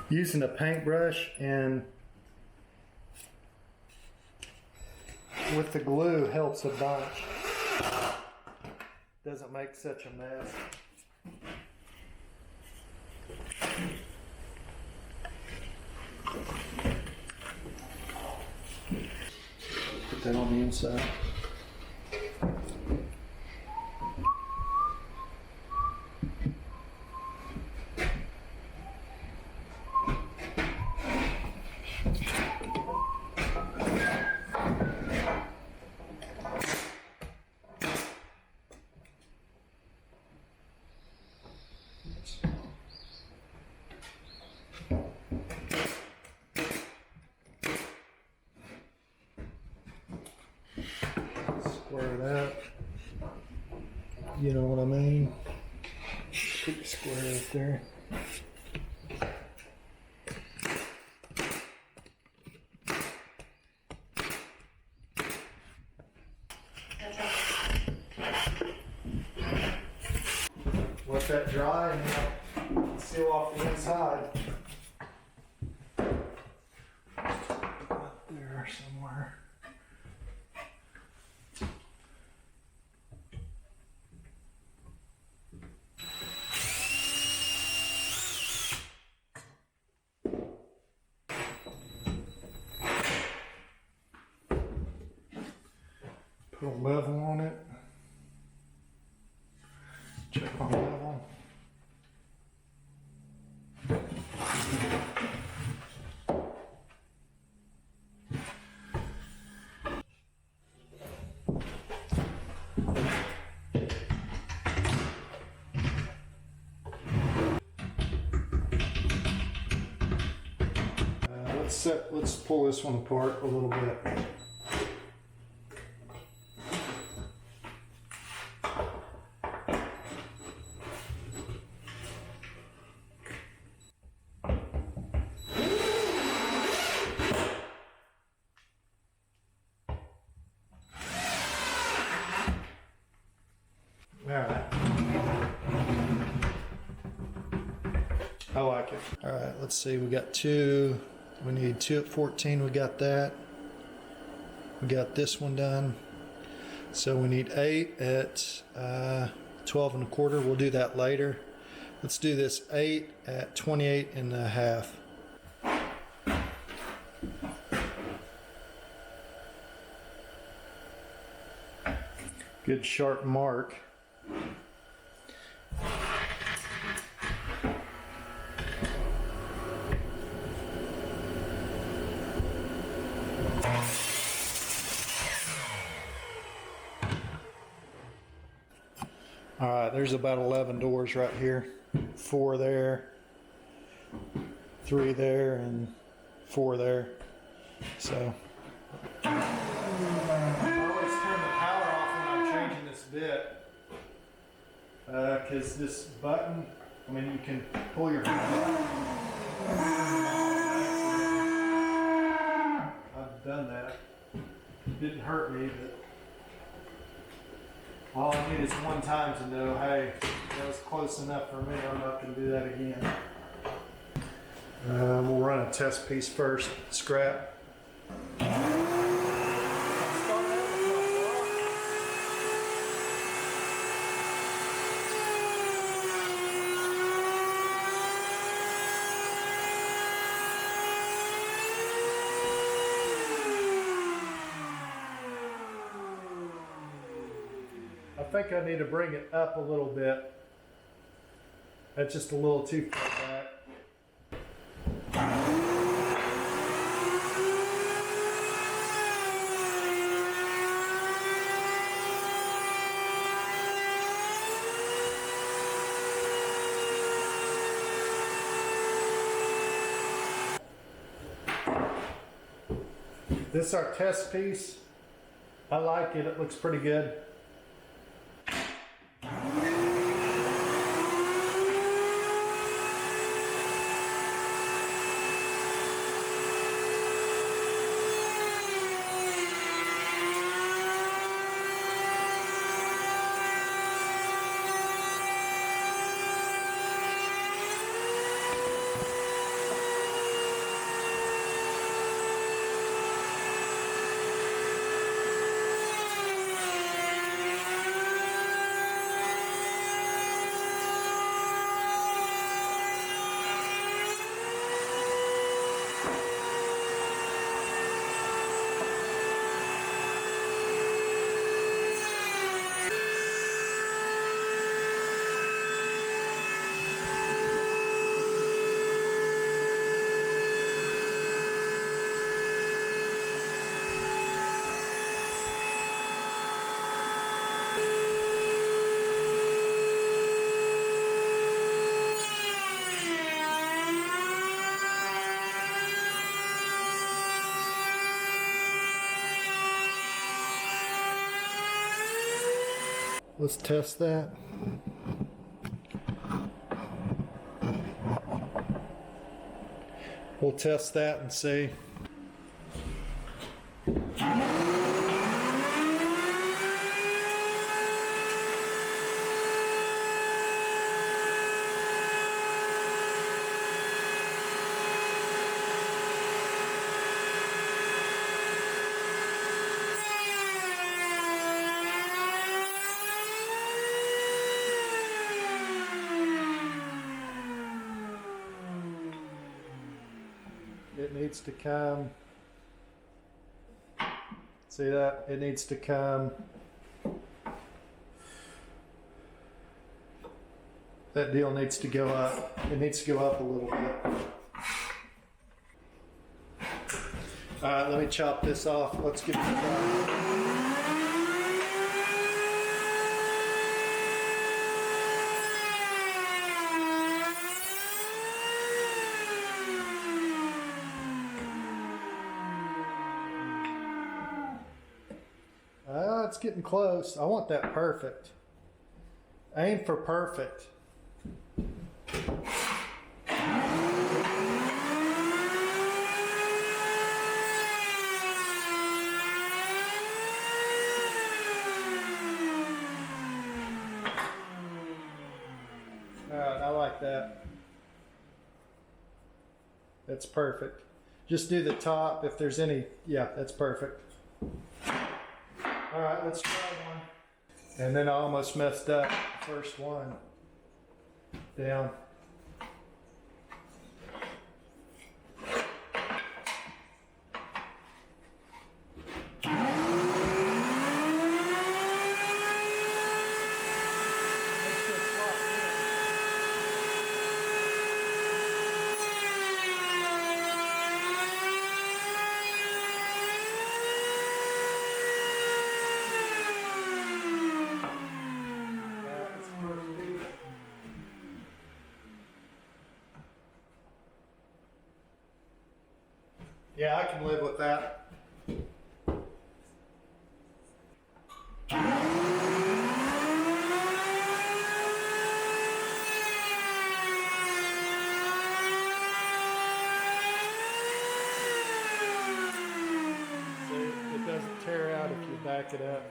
Using a paintbrush and with the glue helps a bunch. Doesn't make such a mess. Put that on the inside. Square it up. You know what I mean? Pretty square right there. Let that dry and then seal off the inside. Up there somewhere. Put a level on it. Check on level. Let's pull this one apart a little bit. Alright. I like it. Alright, let's see. We got two. We need 2 at 14. We got that. We got this one done. So we need 8 at 12 and a quarter. We'll do that later. Let's do this 8 at 28 and a half. Good sharp mark. All right, there's about 11 doors right here. 4 there, 3 there, and 4 there. So I always turn the power off when I'm changing this bit, because this button, I mean, you can pull your I've done that. It didn't hurt me, but all I need is one time to know, hey, that was close enough for me. I'm not going to do that again. We'll run a test piece first. Scrap. I think I need to bring it up a little bit. That's just a little too far back. This is our test piece. I like it. It looks pretty good. Let's test that. We'll test that and see. It needs to come, see that? It needs to come, that deal needs to go up. It needs to go up a little bit. All right, let me chop this off. Let's get it done. It's getting close. I want that perfect. Aim for perfect. Alright, I like that. That's perfect. Just do the top if there's any, yeah, that's perfect. All right, let's try one. And then I almost messed up the first one. Down. Yeah, I can live with that. It doesn't tear out if you back it up.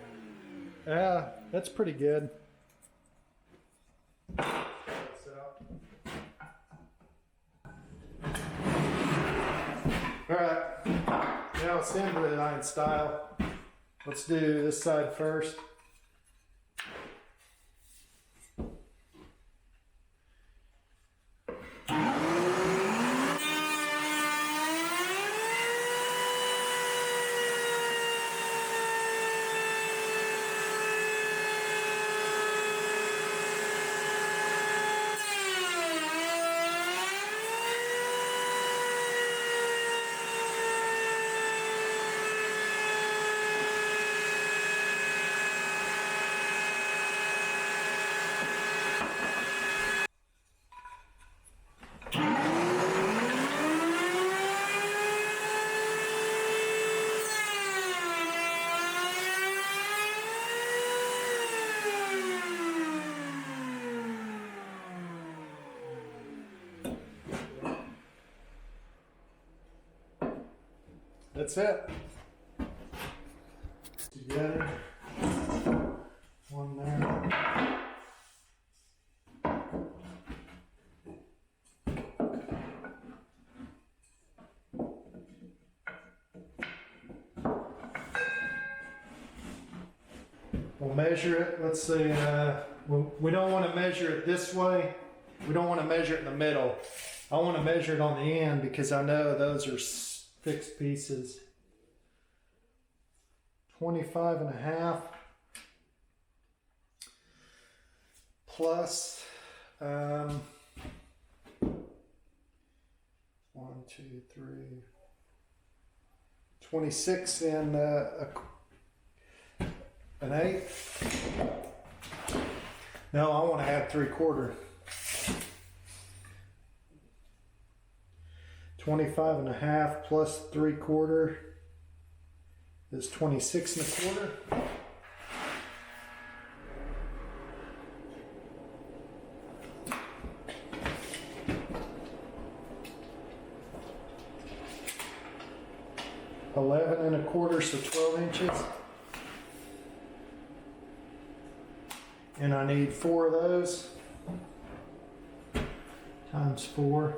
Yeah, that's pretty good. Alright, now assembly line style. Let's do this side first. That's it. Together. One there. We'll measure it. Let's see. We don't want to measure it this way. We don't want to measure it in the middle. I want to measure it on the end because I know those are fixed pieces. 25.5 plus 1, 2, 3, 26 and an eighth. No, I want to add 3/4. 25.5 plus 3/4 is 26.25. $11.25, so 12 inches. And I need 4 of those times 4.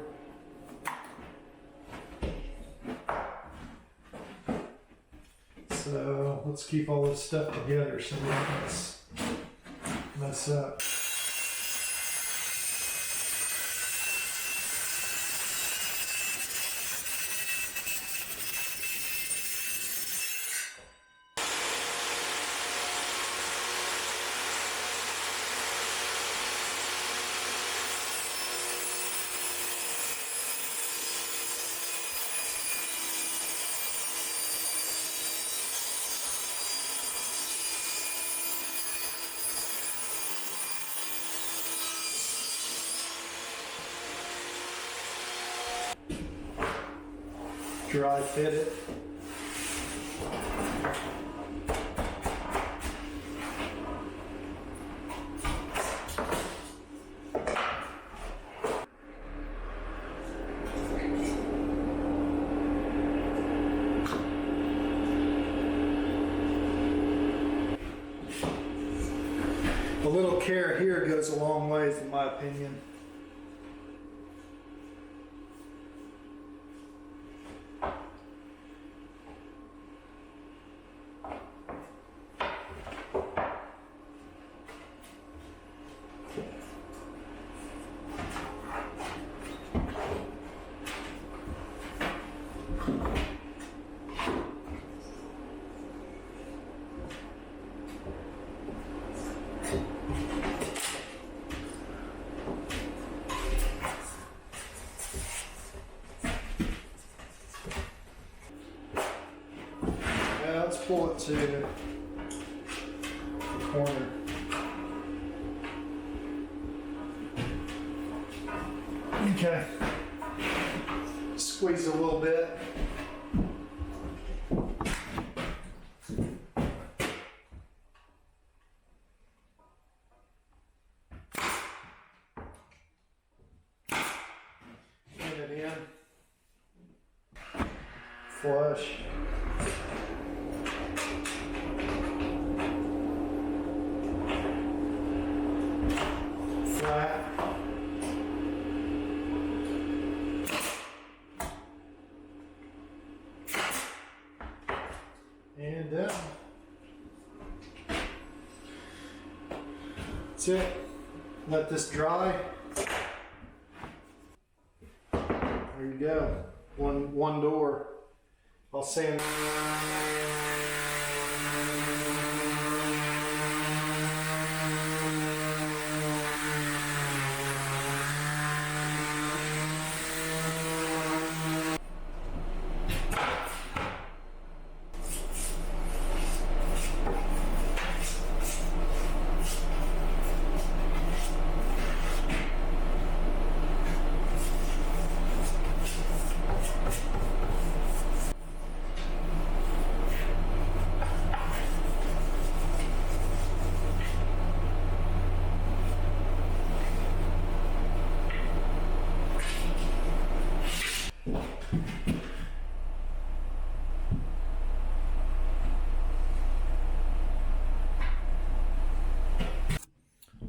So let's keep all this stuff together so we don't mess up. Dry fit it. A little care here goes a long ways in my opinion. Let's pull it to the corner. Okay. Squeeze a little bit. flush. Flat. And that's it. Let this dry. There you go. One door. I'll sand.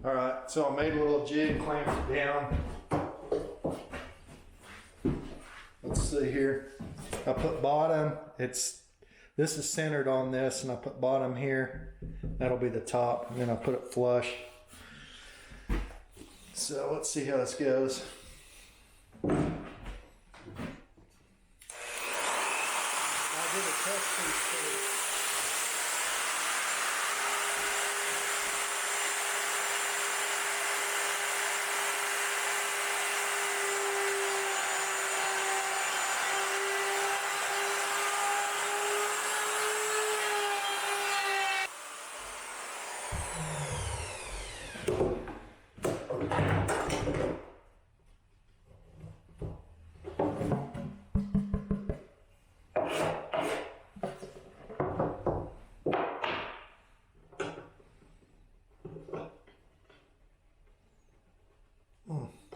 All right, so I made a little jig, clamped it down. Let's see here. I put bottom. This is centered on this, and I put bottom here. That'll be the top, and then I put it flush. So let's see how this goes. I did a test piece first.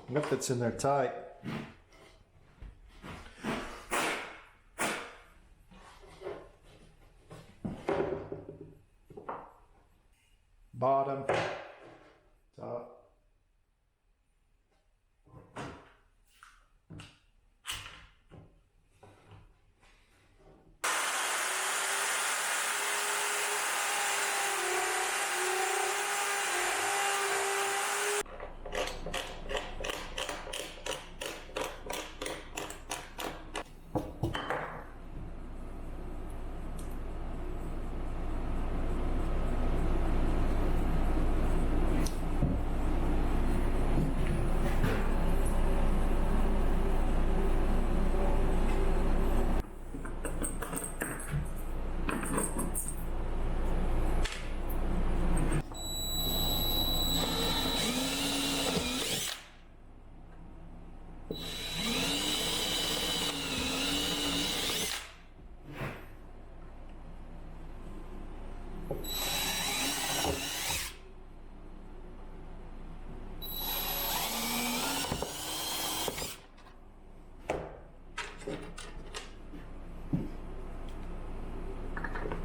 That fits in there tight. Bottom, top.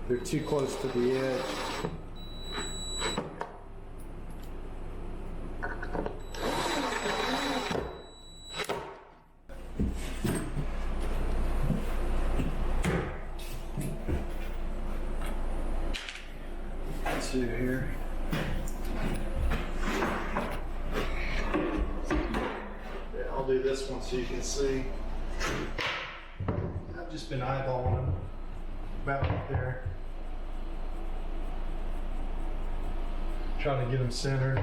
They're too close to the edge. Let's see here. Yeah, I'll do this one so you can see. I've just been eyeballing them about right there. Trying to get them centered.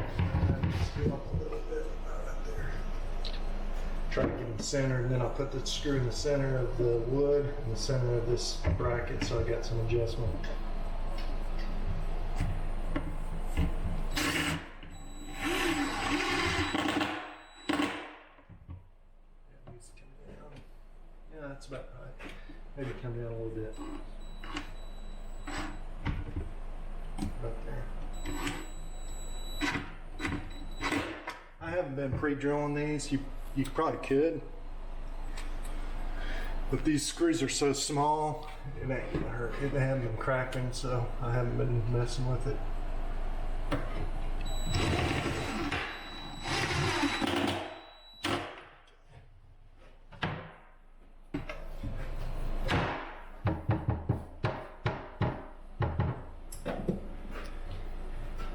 Scoot up a little bit right there. Try to get them centered, and then I'll put the screw in the center of the wood and the center of this bracket, so I got some adjustment. Yeah, that's about right. Maybe come down a little bit. Right there. I haven't been pre-drilling these. You probably could. But these screws are so small, it ain't gonna hurt. It hasn't been cracking, so I haven't been messing with it.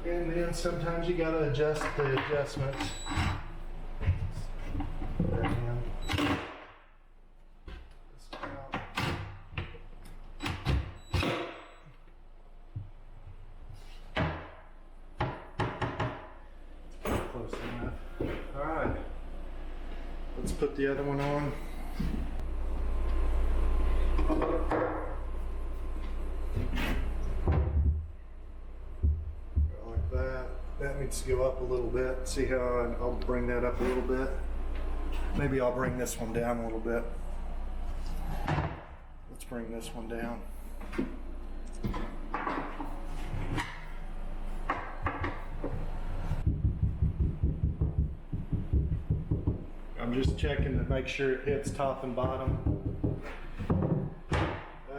And then sometimes you gotta adjust the adjustments. There, man. This out. Close enough. All right. Let's put the other one on. Like that. That needs to go up a little bit. See how I'll bring that up a little bit. Maybe I'll bring this one down a little bit. Let's bring this one down. I'm just checking to make sure it hits top and bottom.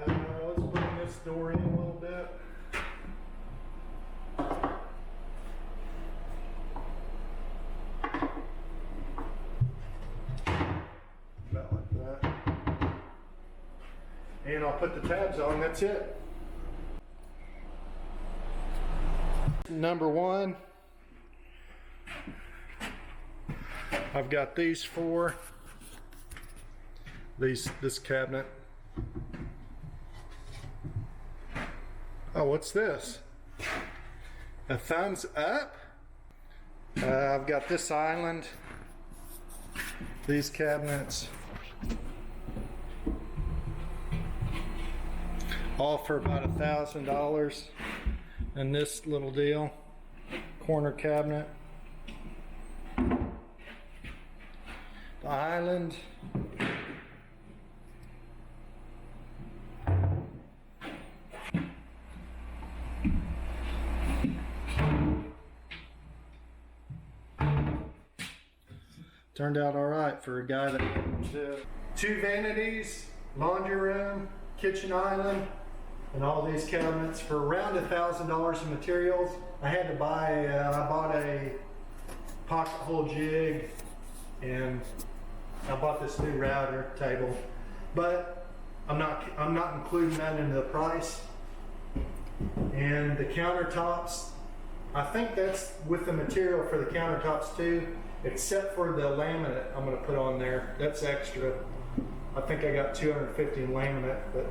Let's bring this door in a little bit. About like that. And I'll put the tabs on, that's it. Number one. I've got these four. This cabinet. Oh, what's this? A thumbs up? I've got this island. These cabinets. All for about $1,000. And this little deal. Corner cabinet. Island. Turned out all right for a guy that did. 2 vanities, laundry room, kitchen island, and all these cabinets for around $1,000 in materials. I had to buy, I bought a pocket hole jig, and I bought this new router table, but I'm not including that into the price. And the countertops, I think that's with the material for the countertops too, except for the laminate I'm going to put on there. That's extra. I think I got 250 in laminate, but